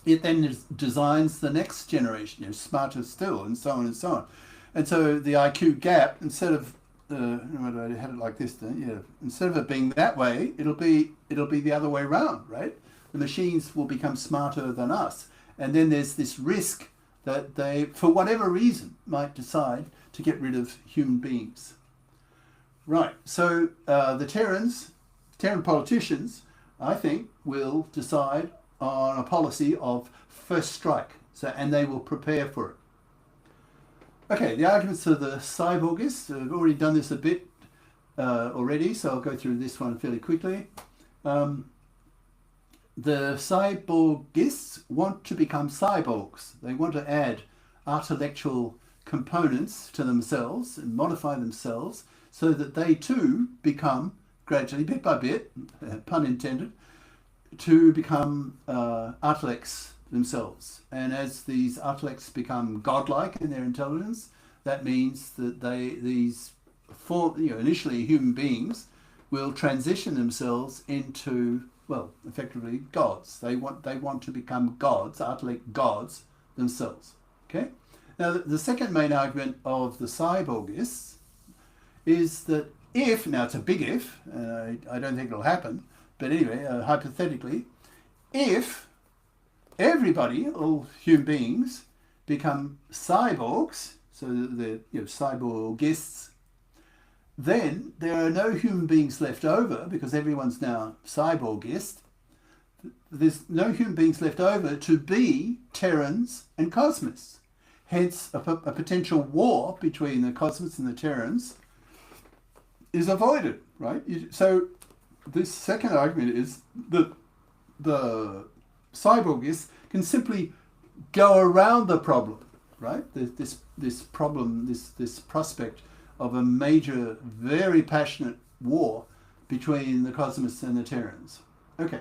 it then designs the next generation, smarter still, and so on and so on. And so the IQ gap, instead of I had it like this, instead of it being that way, it'll be the other way around, right? The machines will become smarter than us, and then there's this risk that they, for whatever reason, might decide to get rid of human beings. Right, so the Terran politicians, I think, will decide on a policy of first strike, and they will prepare for it. Okay, the arguments of the cyborgists, I've already done this a bit already, so I'll go through this one fairly quickly. The cyborgists want to become cyborgs. They want to add artilectural components to themselves and modify themselves so that they too become gradually, bit by bit, pun intended, to become artilects themselves. And as these artilects become godlike in their intelligence, that means that initially human beings will transition themselves into, effectively gods. They want to become gods, artilect gods themselves. Okay. Now the second main argument of the cyborgists is that now it's a big if, I don't think it'll happen, but anyway, hypothetically, if everybody, all human beings, become cyborgs, so they're cyborgists, then there are no human beings left over, because everyone's now cyborgist. There's no human beings left over to be Terrans and Cosmists. Hence, a potential war between the Cosmists and the Terrans is avoided, right? So this second argument is that the cyborgists can simply go around the problem, right? This problem, this prospect of a major, very passionate war between the Cosmists and the Terrans. Okay.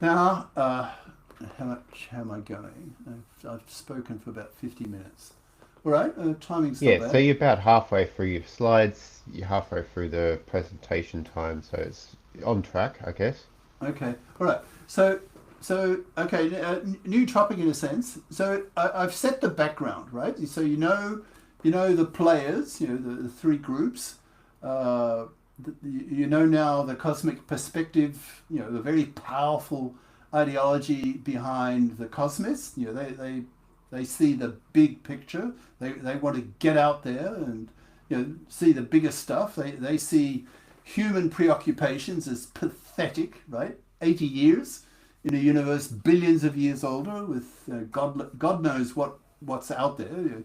Now, how much am I going? I've spoken for about 50 minutes. All right, timing's not bad. So you're about halfway through your slides, you're halfway through the presentation time, so it's on track, I guess. Okay, all right. So new topic in a sense. So I've set the background, right? So you know the players, the three groups. Now the cosmic perspective, the very powerful ideology behind the cosmists. They see the big picture. They want to get out there and see the bigger stuff. They see human preoccupations as pathetic, right? 80 years in a universe billions of years older, with God knows what's out there.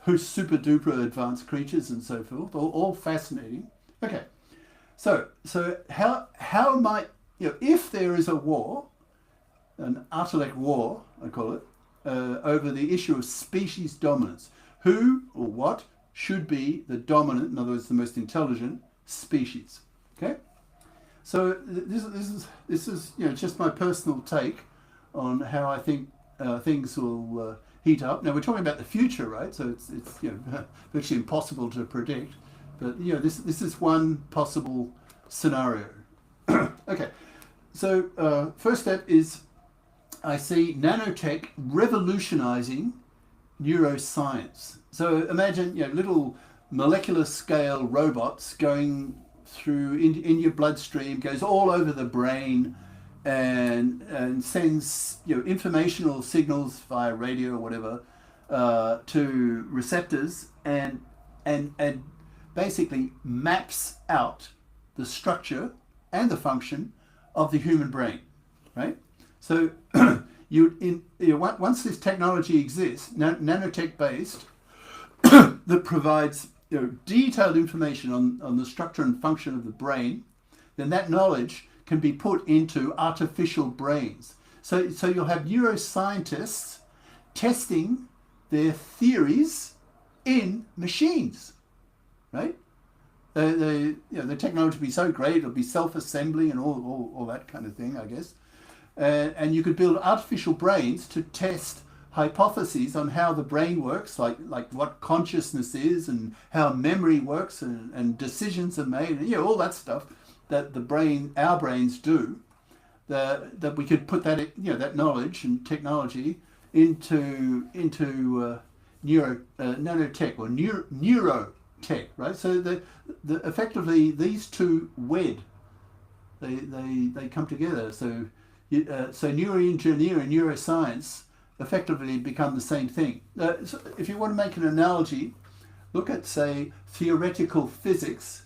Who's super duper advanced creatures and so forth, all fascinating. Okay, so how might if there is a war, an artilect war, I call it, over the issue of species dominance, who or what should be the dominant, in other words, the most intelligent species? Okay, so this is just my personal take on how I think things will heat up. Now we're talking about the future, right? So it's virtually impossible to predict. But this is one possible scenario. Okay, so first step is I see nanotech revolutionizing neuroscience. So imagine, little molecular scale robots going through in your bloodstream, goes all over the brain, and sends informational signals via radio or whatever to receptors, and basically maps out the structure and the function of the human brain, right? So once this technology exists, nanotech based, that provides detailed information on the structure and function of the brain, then that knowledge can be put into artificial brains. So you'll have neuroscientists testing their theories in machines, right? The technology will be so great, it'll be self-assembling and all that kind of thing, I guess. And you could build artificial brains to test hypotheses on how the brain works, like what consciousness is and how memory works and decisions are made, and all that stuff that our brains do. That we could put that that knowledge and technology into nanotech or neurotech, right? So the effectively these two wed, they come together. So neuroengineering and neuroscience effectively become the same thing. So if you want to make an analogy, look at, say, theoretical physics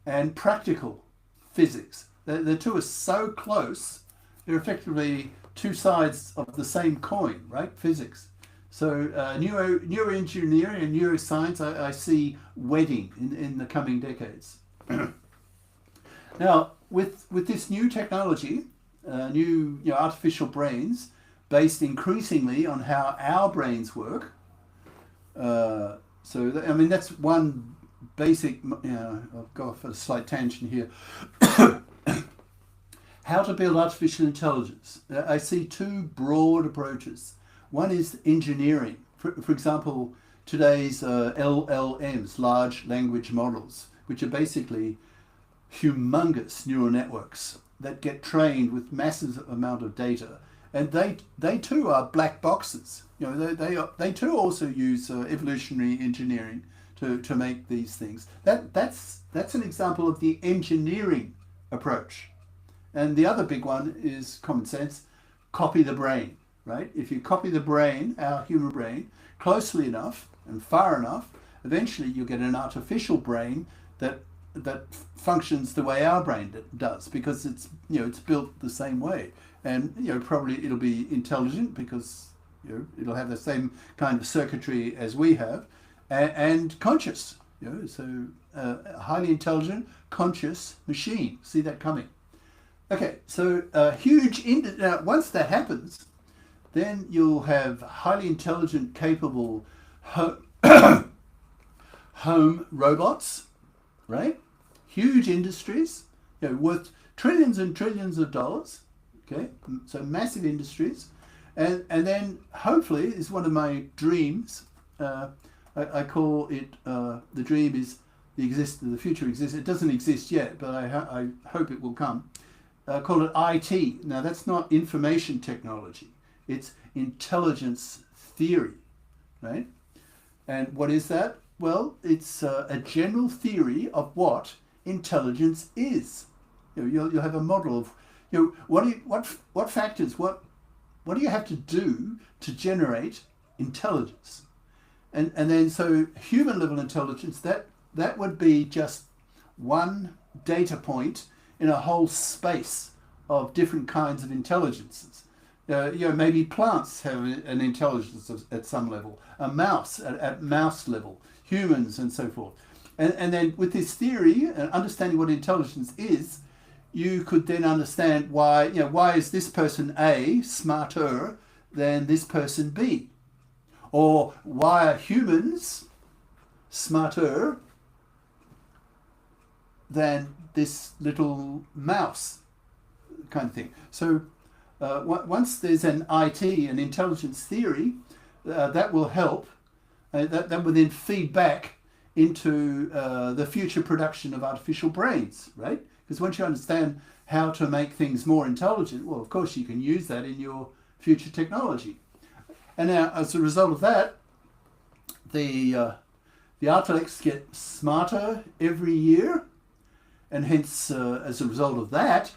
and practical physics. The two are so close, they're effectively two sides of the same coin, right? Physics. So neuroengineering and neuroscience, I see wedding in the coming decades. Now, with this new technology, new artificial brains, based increasingly on how our brains work. That's one basic. I'll go off a slight tangent here. How to build artificial intelligence. I see two broad approaches. One is engineering. For example, today's LLMs, large language models, which are basically humongous neural networks that get trained with massive amount of data, and they too are black boxes. They too also use evolutionary engineering to make these things. That's an example of the engineering approach. And the other big one is common sense. Copy the brain, right? If you copy the brain, our human brain, closely enough and far enough, eventually you'll get an artificial brain that functions the way our brain does, because it's built the same way, and probably it'll be intelligent because it'll have the same kind of circuitry as we have, and conscious. So a highly intelligent, conscious machine. See that coming. Okay, so once that happens, then you'll have highly intelligent, capable home robots, right? Huge industries, worth trillions and trillions of dollars. Okay, so massive industries, and then hopefully is one of my dreams. I call it the dream is the future exists. It doesn't exist yet, but I hope it will come. Call it IT. Now that's not information technology. It's intelligence theory, right? And what is that? Well, it's a general theory of what intelligence is. You'll have a model of what factors, what do you have to do to generate intelligence, and then so human level intelligence, that would be just one data point in a whole space of different kinds of intelligences. Maybe plants have an intelligence at some level, a mouse at mouse level, humans and so forth. And then with this theory and understanding what intelligence is, you could then understand why is this person A smarter than this person B? Or why are humans smarter than this little mouse, kind of thing. So once there's an IT, an intelligence theory, that will help. That will then feed back into the future production of artificial brains, right? Because once you understand how to make things more intelligent, well, of course, you can use that in your future technology. And now, as a result of that, the artilects get smarter every year, and hence, as a result of that,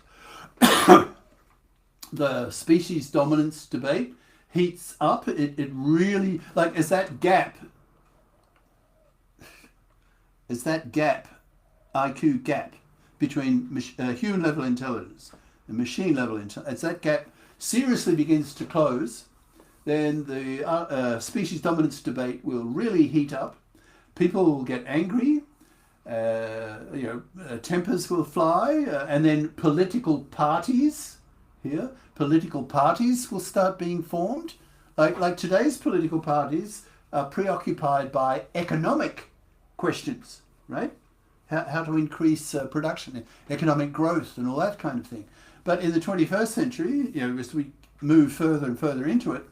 the species dominance debate heats up. It really, like, as that gap, IQ gap between human level intelligence and machine level intelligence, as that gap seriously begins to close, then the species dominance debate will really heat up. People will get angry, tempers will fly, and then political parties will start being formed. Like today's political parties are preoccupied by economic questions, right? How to increase production, economic growth, and all that kind of thing. But in the 21st century, as we move further and further into it,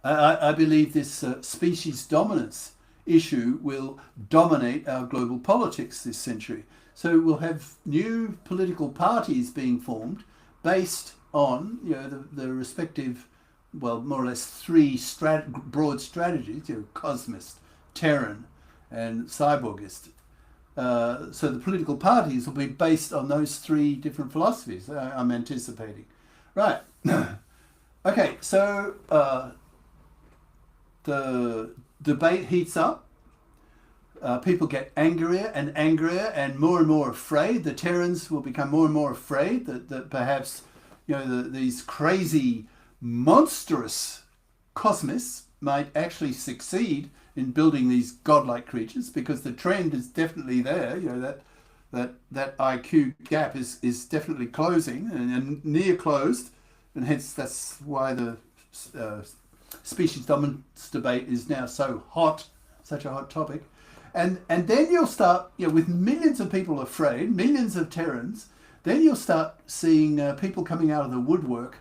I believe this species dominance issue will dominate our global politics this century. So we'll have new political parties being formed based on the respective, well, more or less three broad strategies: Cosmist, Terran, and Cyborgist. So the political parties will be based on those three different philosophies. I'm anticipating, right? Okay, so the debate heats up. People get angrier and angrier and more afraid. The Terrans will become more and more afraid that perhaps these crazy, monstrous cosmists might actually succeed in building these godlike creatures, because the trend is definitely there. That IQ gap is definitely closing and near closed, and hence that's why the species dominance debate is now so hot, such a hot topic. And then you'll start, with millions of people afraid, millions of Terrans, then you'll start seeing people coming out of the woodwork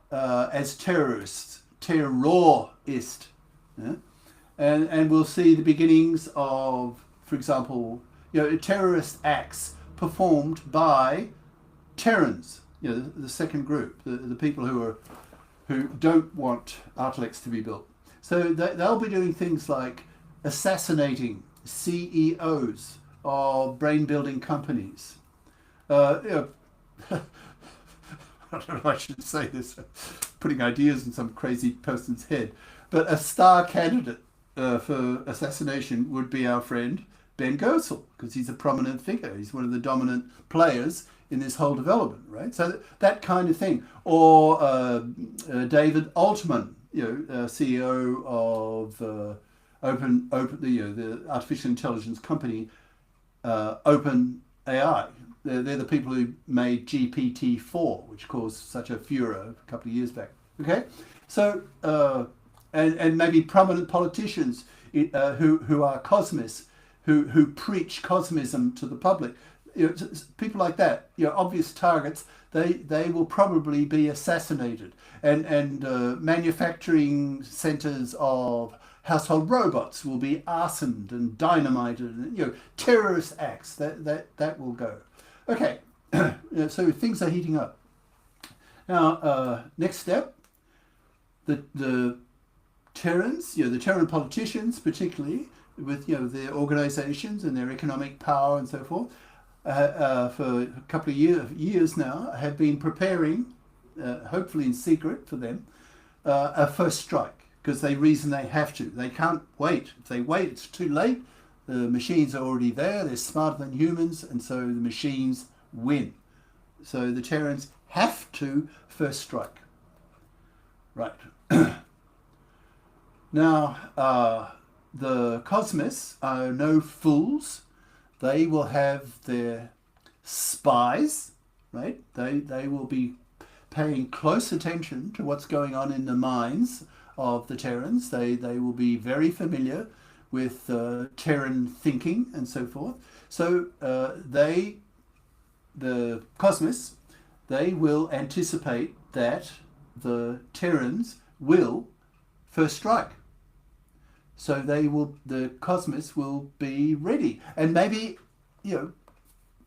as terrorists, terrorist. Yeah? And we'll see the beginnings of, for example, terrorist acts performed by Terrans, the second group, the people who don't want artilects to be built. So they'll be doing things like assassinating CEOs of brain-building companies. I don't know if I should say this, putting ideas in some crazy person's head, but a star candidate for assassination would be our friend Ben Gersel, because he's a prominent figure. He's one of the dominant players in this whole development, right? So that kind of thing. Or David Altman, CEO of the artificial intelligence company OpenAI. They're the people who made GPT-4, which caused such a furor a couple of years back. Okay, so and maybe prominent politicians who are cosmists, who preach cosmism to the public. People like that, obvious targets. They will probably be assassinated, and manufacturing centers of household robots will be arsoned and dynamited, and terrorist acts that will go. Okay, so things are heating up. Now, next step, the Terrans, the Terran politicians, particularly with their organisations and their economic power and so forth, for a couple of years now, have been preparing, hopefully in secret for them, a first strike, because they reason they have to. They can't wait. If they wait, it's too late. The machines are already there. They're smarter than humans, and so the machines win. So the Terrans have to first strike. Right. Now, the Cosmists are no fools. They will have their spies, right? They will be paying close attention to what's going on in the minds of the Terrans. They will be very familiar with Terran thinking and so forth. So the Cosmists, they will anticipate that the Terrans will first strike. So the Cosmists will be ready, and maybe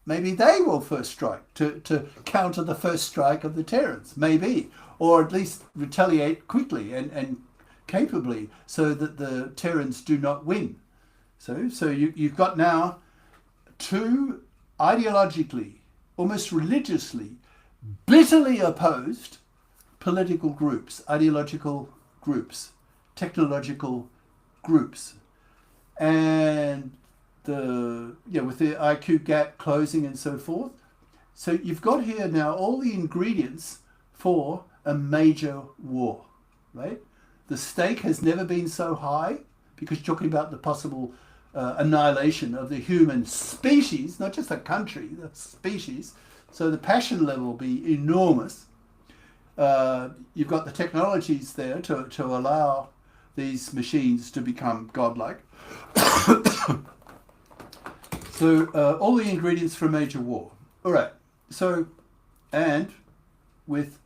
maybe they will first strike to counter the first strike of the Terrans, maybe, or at least retaliate quickly and capably so that the Terrans do not win. So you've got now two ideologically, almost religiously, bitterly opposed political groups, ideological groups, technological groups, and with the IQ gap closing and so forth. So you've got here now all the ingredients for a major war, right? The stake has never been so high because you're talking about the possible annihilation of the human species, not just a country, the species. So the passion level will be enormous. You've got the technologies there to allow these machines to become godlike. So all the ingredients for a major war. All right. So, and with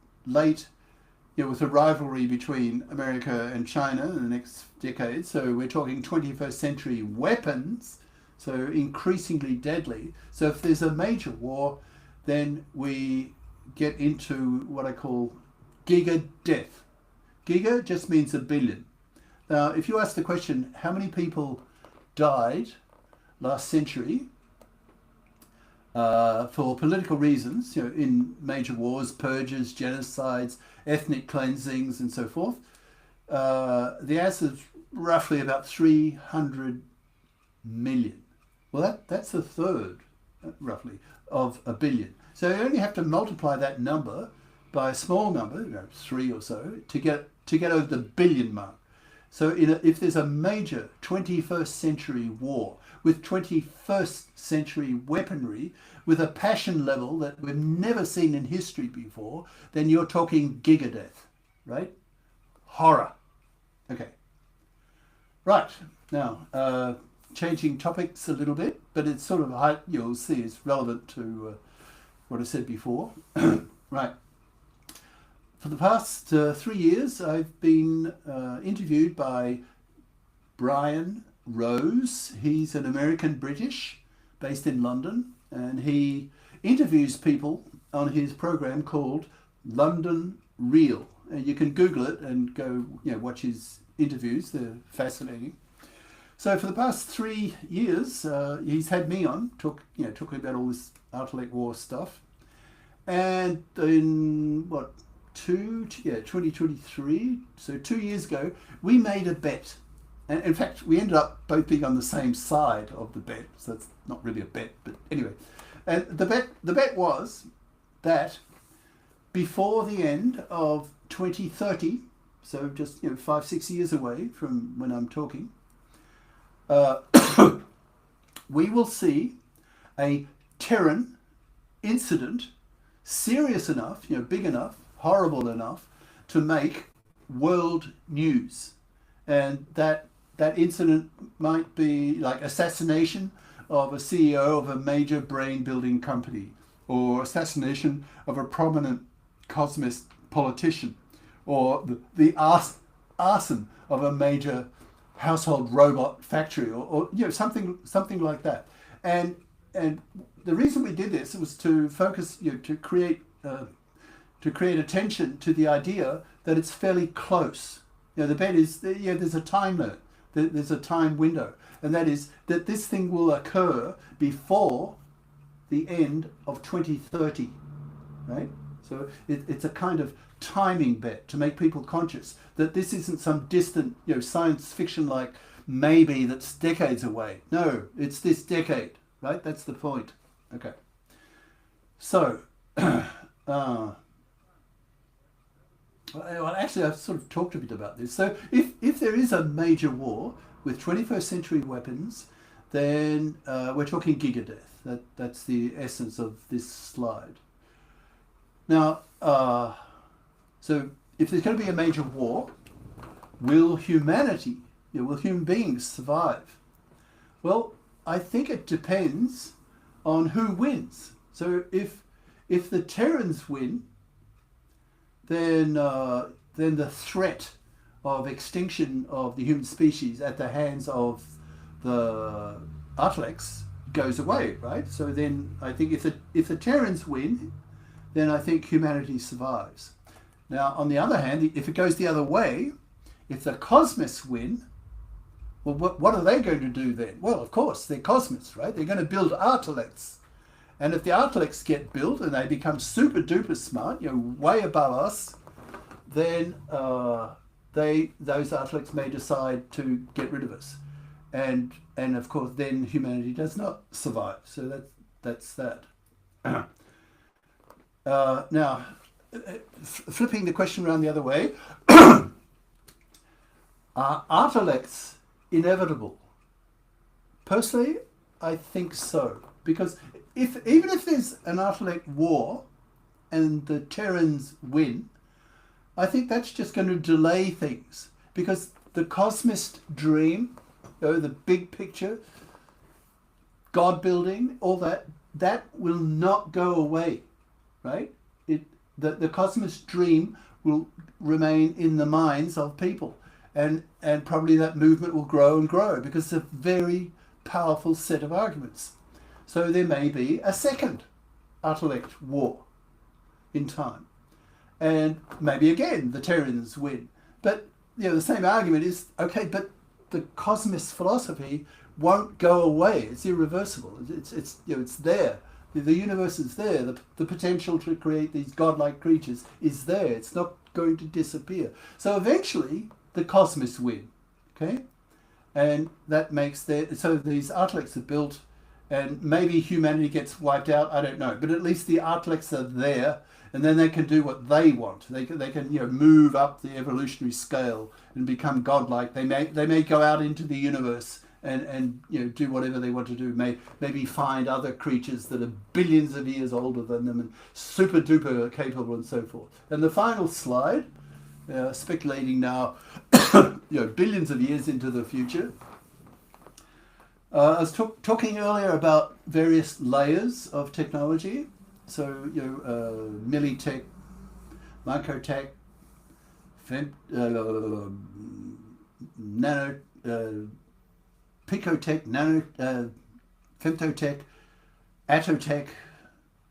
with a rivalry between America and China in the next decade. So we're talking 21st century weapons, so increasingly deadly. So if there's a major war, then we get into what I call giga death. Giga just means a billion. Now, if you ask the question, how many people died last century for political reasons, in major wars, purges, genocides, ethnic cleansings, and so forth, the answer is roughly about 300 million. Well, that's a third, roughly, of a billion. So you only have to multiply that number by a small number, 3 or so, to get over the billion mark. So if there's a major 21st century war with 21st century weaponry, with a passion level that we've never seen in history before, then you're talking gigadeath, right? Horror. Okay. Right. Now, changing topics a little bit, but it's sort of, you'll see it's relevant to what I said before. Right. For the past 3 years, I've been interviewed by Brian Rose. He's an American-British based in London, and he interviews people on his program called London Real. And you can Google it and go, watch his interviews. They're fascinating. So for the past 3 years, he's had me on, talking about all this artilect war stuff. And in 2023, so 2 years ago, we made a bet. And in fact, we ended up both being on the same side of the bet. So that's not really a bet, but anyway. And the bet was that before the end of 2030, so just 5-6 years away from when I'm talking, we will see a Terran incident serious enough, big enough, horrible enough to make world news. And that incident might be like assassination of a CEO of a major brain building company, or assassination of a prominent cosmist politician, or the arson of a major household robot factory, or something like that. And the reason we did this was to focus, to create attention to the idea that it's fairly close. The bet is, there's a time limit, there's a time window, and that is that this thing will occur before the end of 2030, right? So it's a kind of timing bet to make people conscious that this isn't some distant, science fiction like maybe that's decades away. No, it's this decade, right? That's the point. Okay. So, well, actually, I've sort of talked a bit about this. So if there is a major war with 21st century weapons, then we're talking gigadeath. That's the essence of this slide. Now, so if there's going to be a major war, will humanity, will human beings survive? Well, I think it depends on who wins. So if the Terrans win, then the threat of extinction of the human species at the hands of the artilects goes away, right? So then I think if the Terrans win, then I think humanity survives. Now, on the other hand, if it goes the other way, if the Cosmists win, well, what are they going to do then? Well, of course, they're Cosmists, right? They're going to build artilects. And if the artilects get built and they become super duper smart, way above us, then those artilects may decide to get rid of us. And of course, then humanity does not survive. So that's that. Now, flipping the question around the other way, are artilects inevitable? Personally, I think so, because even if there's an artilect war and the Terrans win, I think that's just going to delay things, because the cosmist dream, the big picture, God building, all that will not go away, right? The cosmist dream will remain in the minds of people, and probably that movement will grow and grow, because it's a very powerful set of arguments. So there may be a second artilect war in time, and maybe again the Terrans win. But the same argument is okay, but the cosmist philosophy won't go away. It's irreversible. It's there. The universe is there. The potential to create these godlike creatures is there. It's not going to disappear. So eventually the cosmists win. Okay, and that makes so these artilects are built, and maybe humanity gets wiped out. I don't know, but at least the artilects are there, and then they can do what they want. They can move up the evolutionary scale and become godlike. They may go out into the universe and do whatever they want to do. Maybe find other creatures that are billions of years older than them and super duper capable and so forth. And the final slide, speculating now, billions of years into the future. I was talking earlier about various layers of technology. So, millitech, microtech, nano, picotech, nano, femtotech, attotech,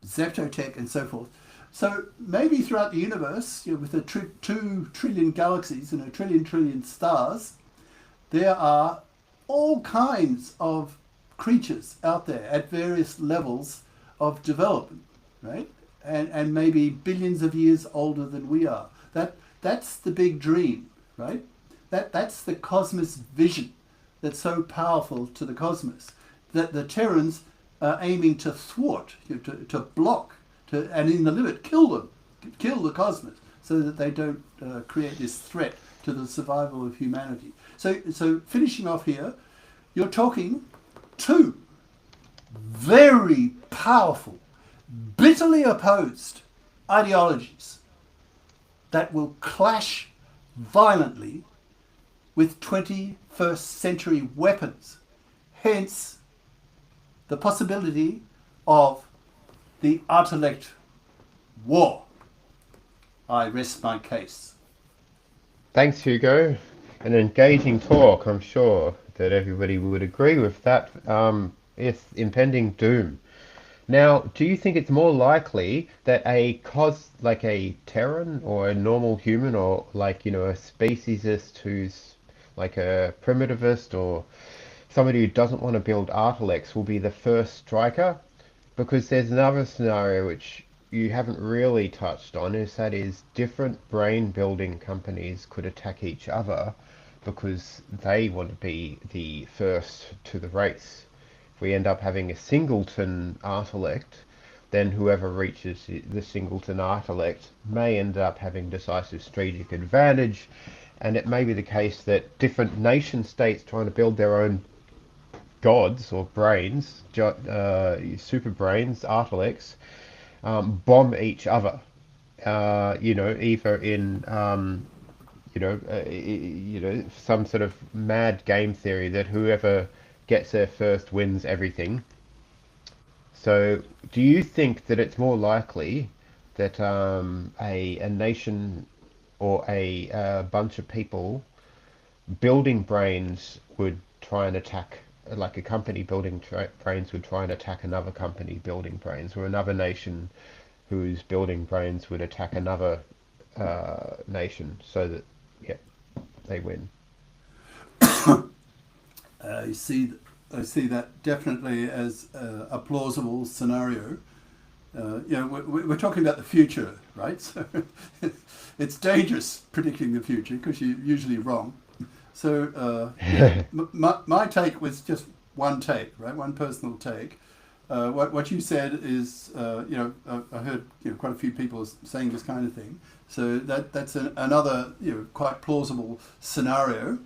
zeptotech, and so forth. So maybe throughout the universe, with the 2 trillion galaxies and a trillion stars, there are all kinds of creatures out there at various levels of development, right? And maybe billions of years older than we are. That's the big dream, right? That's the cosmos vision that's so powerful to the cosmos, that the Terrans are aiming to thwart, to block, and in the limit kill the cosmos, so that they don't create this threat to the survival of humanity. So finishing off here, you're talking 2 very powerful, bitterly opposed ideologies that will clash violently with 21st century weapons. Hence, the possibility of the artilect war. I rest my case. Thanks, Hugo. An engaging talk, I'm sure that everybody would agree with that. It's impending doom. Now, do you think it's more likely that like a Terran or a normal human, or a speciesist who's like a primitivist, or somebody who doesn't want to build artilects, will be the first striker? Because there's another scenario which you haven't really touched on, is different brain building companies could attack each other because they want to be the first to the race. If we end up having a singleton artilect, then whoever reaches the singleton artilect may end up having decisive strategic advantage, and it may be the case that different nation states trying to build their own gods or brains, super brains, artilects, bomb each other. Either in some sort of mad game theory that whoever gets there first wins everything. So, do you think that it's more likely that a nation or a bunch of people building brains would try and attack like a company building brains would try and attack another company building brains, or another nation who's building brains would attack another nation, so that yeah, they win. I see. I see that definitely as a plausible scenario. We're talking about the future, right? So it's dangerous predicting the future because you're usually wrong. So my take was just one take, right? One personal take. What you said is, I heard quite a few people saying this kind of thing. So that's another quite plausible scenario.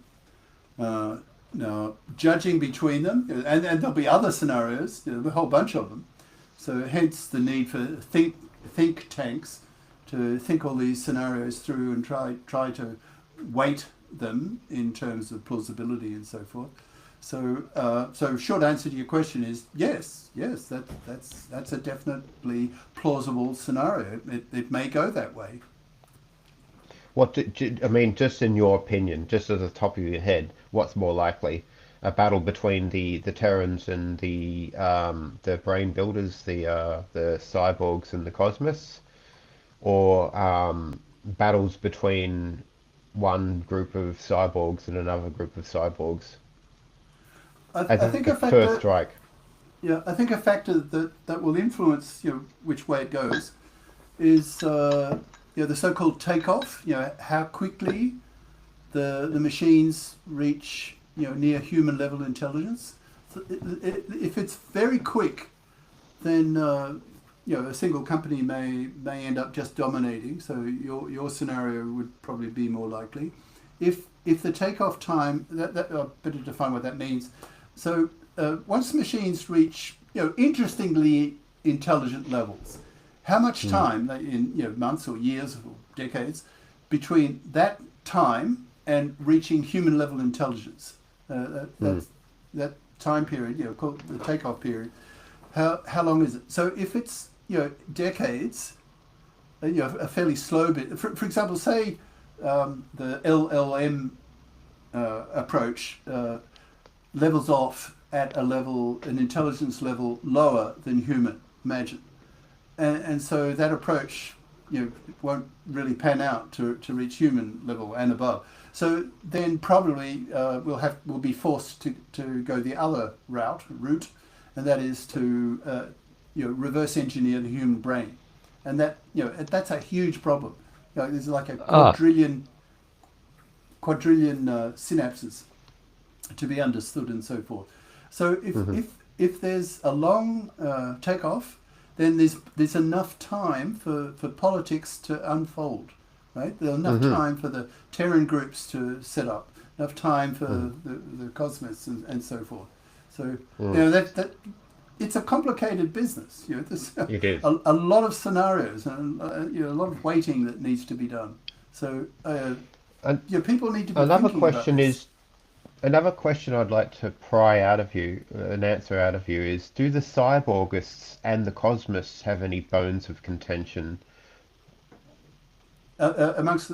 Now, judging between them, and there'll be other scenarios, a whole bunch of them. So hence the need for think tanks to think all these scenarios through and try to weight them in terms of plausibility and so forth. So short answer to your question is yes, that's a definitely plausible scenario. It may go that way. I mean, just in your opinion, just at the top of your head, what's more likely? A battle between the Terrans and the brain builders, the cyborgs and the Cosmos, or battles between one group of cyborgs and another group of cyborgs I as a think a first factor, strike? yeah, I think a factor that will influence which way it goes is the so-called takeoff. How quickly the machines reach near human level intelligence. If it's very quick, then a single company may end up just dominating. So your scenario would probably be more likely. If the takeoff time, I better define what that means. So once machines reach interestingly intelligent levels, how much time in months or years or decades between that time and reaching human level intelligence? That time period, called the takeoff period. How long is it? So if it's decades, a fairly slow bit. For example, say the LLM approach levels off at an intelligence level lower than human. Imagine, and so that approach won't really pan out to reach human level and above. So then probably we'll be forced to go the other route, and that is to reverse engineer the human brain, and that's a huge problem. There's like a quadrillion synapses to be understood and so forth. So if there's a long takeoff, then there's enough time for politics to unfold. Right? There's enough time for the Terran groups to set up, enough time for the Cosmos and so forth. So that it's a complicated business. There's It is. a lot of scenarios and a lot of weighting that needs to be done. So And people need to be another thinking about question this. is another question I'd like to pry out of you, an answer out of you, is do the cyborgists and the Cosmos have any bones of contention? Amongst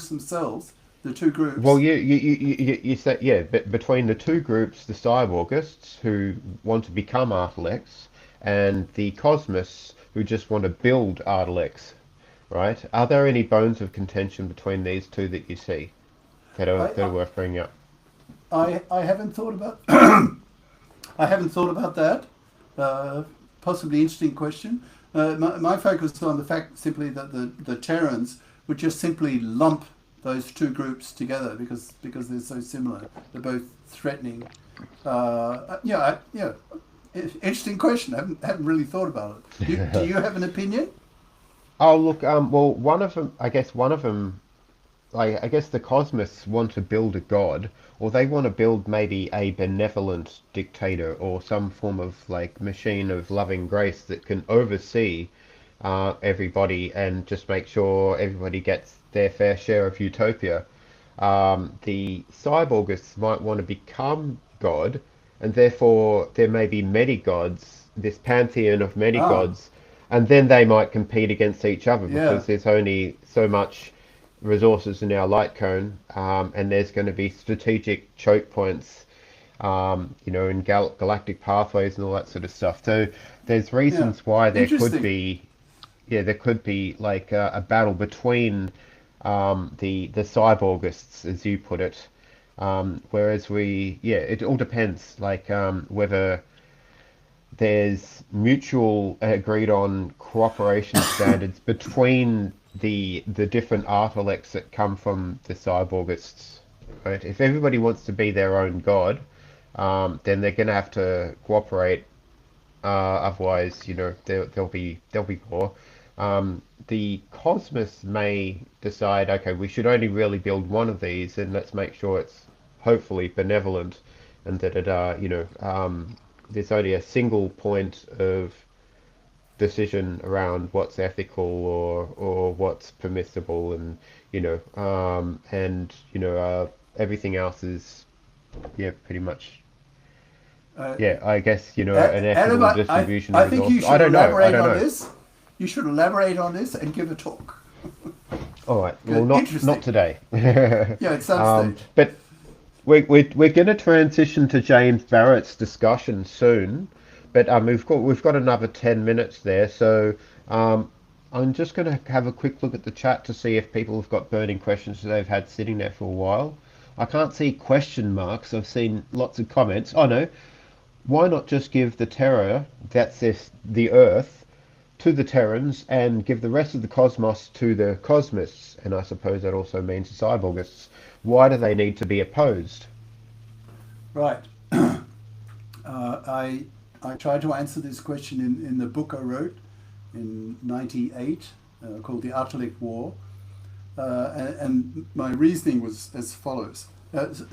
themselves, the two Well, groups. you said, yeah, but between the two groups, the cyborgists who want to become artilects and the Cosmos who just want to build artilects, right? Are there any bones of contention between these two that you see that are I worth bringing up? I haven't thought about I haven't thought about that. Possibly interesting question. My focus is on the fact simply that the Terrans would just simply lump those two groups together because they're so similar. They're both threatening. Interesting question. I haven't really thought about it. Do you have an opinion? Oh, look, well, one of them, like, I guess the Cosmos want to build a god, or they want to build maybe a benevolent dictator or some form of like machine of loving grace that can oversee everybody and just make sure everybody gets their fair share of utopia. The cyborgists might want to become God, and therefore there may be many gods, this pantheon of many Ah, gods, and then they might compete against each other yeah, because there's only so much resources in our light cone, and there's going to be strategic choke points in galactic pathways and all that sort of stuff. So there's Yeah. reasons why Interesting. there could be like a battle between the cyborgists, as you put it. Whereas it all depends, like whether there's mutual agreed on cooperation standards between the different artilects that come from the cyborgists. Right? If everybody wants to be their own god, then they're going to have to cooperate. Otherwise, there'll be war. The Cosmos may decide, okay, we should only really build one of these, and let's make sure it's hopefully benevolent, and that there's only a single point of decision around what's ethical or what's permissible, and everything else is pretty much Uh, I guess an Adam, equitable distribution of I think you resources. I should don't know. I elaborate don't on know. this. You should elaborate on this and give a talk. All right. Well, Good. not Interesting. today. Yeah, at some stage. But we're going to transition to James Barrett's discussion soon. But we've got another 10 minutes there, so I'm just going to have a quick look at the chat to see if people have got burning questions that they've had sitting there for a while. I can't see question marks. I've seen lots of comments. Oh no, why not just give the Terra, that's this, the Earth, to the Terrans and give the rest of the cosmos to the Cosmists? And I suppose that also means the Cyborgists. Why do they need to be opposed? Right. I tried to answer this question in the book I wrote in '98 called The Artilect War. And my reasoning was as follows.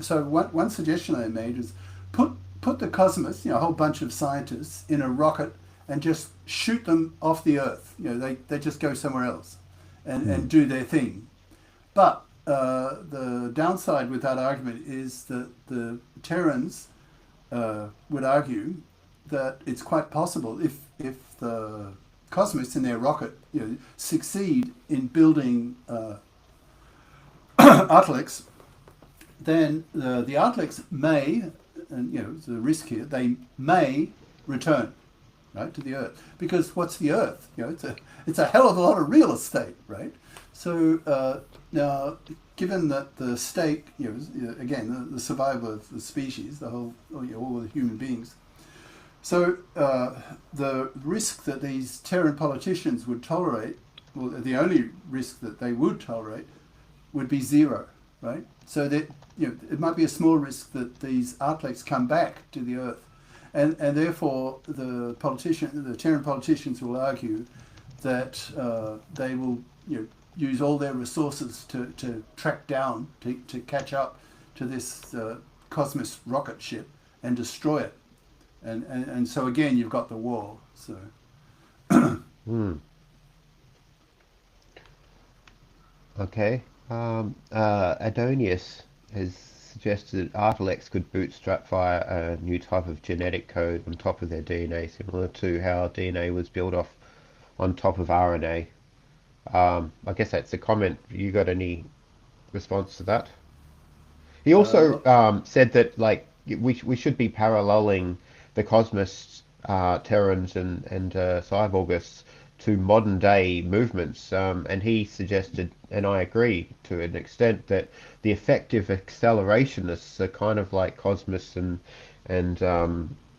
So one suggestion I made is put the cosmos, a whole bunch of scientists, in a rocket and just shoot them off the Earth. They just go somewhere else and do their thing. But the downside with that argument is that the Terrans would argue that it's quite possible if the cosmists in their rocket succeed in building artilects, then the artilects may, and it's a risk here, they may return right to the Earth, because what's the Earth? It's a hell of a lot of real estate, right? So now, given that the stake, again, the survival of the species, the whole, all the human beings. So the risk that these Terran politicians would tolerate, well, the only risk that they would tolerate would be zero, right? So that it might be a small risk that these artilects come back to the Earth, and therefore the Terran politicians will argue that they will use all their resources to track down, to catch up to this Cosmos rocket ship and destroy it, and so again you've got the war. So. Okay. Adonius has suggested artilects could bootstrap via a new type of genetic code on top of their DNA, similar to how DNA was built off on top of RNA. I guess that's a comment. You got any response to that? He also said that we should be paralleling the Cosmos, Terrans, and Cyborgists to modern day movements, and he suggested, and I agree to an extent, that the effective accelerationists are kind of like Cosmos and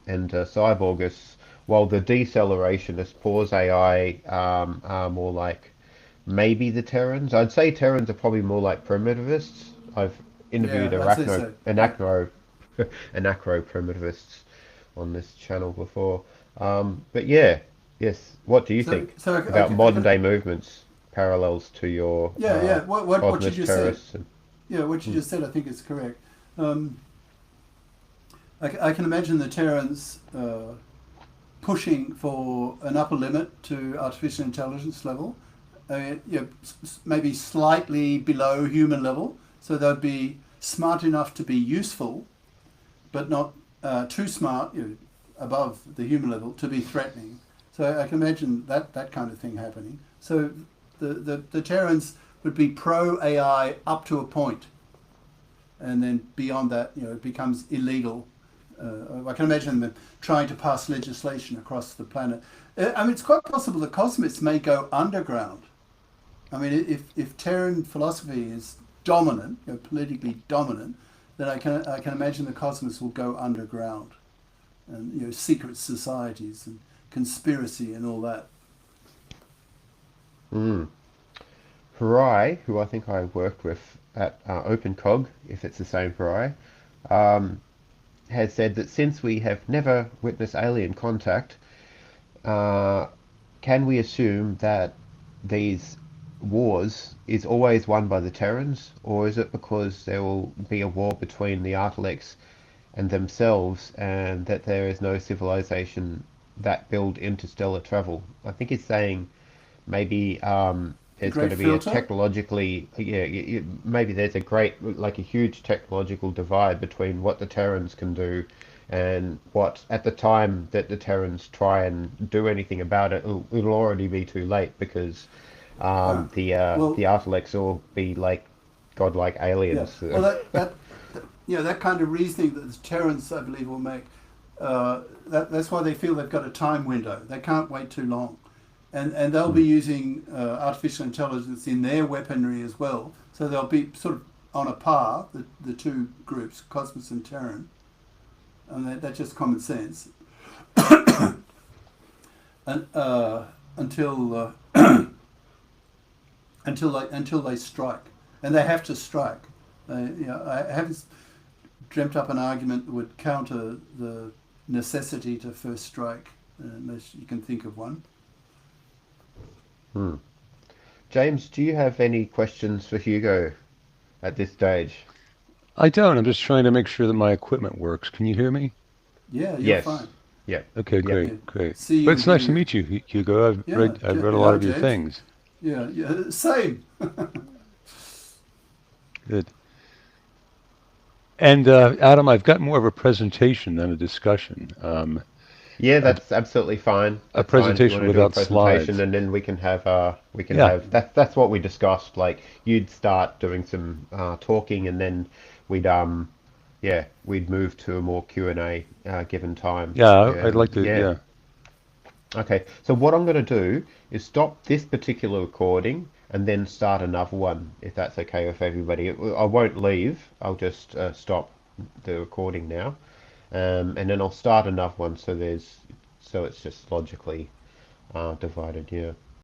Cyborgists, while the decelerationist pause AI are more like maybe the Terrans. I'd say Terrans are probably more like primitivists. I've interviewed Yeah, I'd say so. anacro primitivists on this channel before. But yeah, yes. What do you think So about modern day movements, parallels to your what you Cosmos just terrorists? said. Yeah, what you just said, I think is correct. I can imagine the Terrans pushing for an upper limit to artificial intelligence level, maybe slightly below human level, so they'd be smart enough to be useful, but not too smart, above the human level, to be threatening. So I can imagine that kind of thing happening. So the Terrans would be pro-AI up to a point, and then beyond that, it becomes illegal I can imagine them trying to pass legislation across the planet. I mean, it's quite possible the cosmists may go underground. I mean, if Terran philosophy is dominant, politically dominant, then I can imagine the cosmists will go underground, and secret societies and conspiracy and all that. Mm. Harai, who I think I worked with at OpenCog, if it's the same Harai, um, has said that since we have never witnessed alien contact, uh, can we assume that these wars is always won by the Terrans, or is it because there will be a war between the artilects and themselves, and that there is no civilization that build interstellar travel? I think he's saying maybe The there's going Great to be a Filter? technologically, yeah, maybe there's a great, like a huge technological divide between what the Terrans can do and what, at the time that the Terrans try and do anything about it, it'll already be too late because Uh, the well, artilects will be like godlike yeah. aliens. Well, that kind of reasoning that the Terrans, I believe, will make. That's why they feel they've got a time window. They can't wait too long, and they'll be Mm, using artificial intelligence in their weaponry as well. So they'll be sort of on a par, the two groups, Cosmos and Terran, and that's just common sense. And until until they strike, and they have to strike. I haven't dreamt up an argument that would counter the necessity to first strike, unless you can think of one. mm. James, do you have any questions for Hugo at this stage? I don't. I'm just trying to make sure that my equipment works. Can you hear me? Yeah, you're Yes. fine. Yep. Okay, Yep. great, Yeah, great. see But you and it's hear nice to you. meet you, Hugo. Yeah, I've read a lot hello, of your James. things. Yeah, yeah, same. Good. And Adam, I've got more of a presentation than a discussion. Yeah, A, that's absolutely fine. a That's fine if you presentation want to do a without presentation, slides. and then we can Yeah, have that's what we discussed. Like you'd start doing some talking, and then we'd yeah, we'd move to a more Q&A given time. yeah. I'd And like to. yeah, Yeah, okay. So what I'm going to do is stop this particular recording and then start another one, if that's okay with everybody. I won't leave. I'll just stop the recording now, and then I'll start another one. So it's just logically divided. Yeah.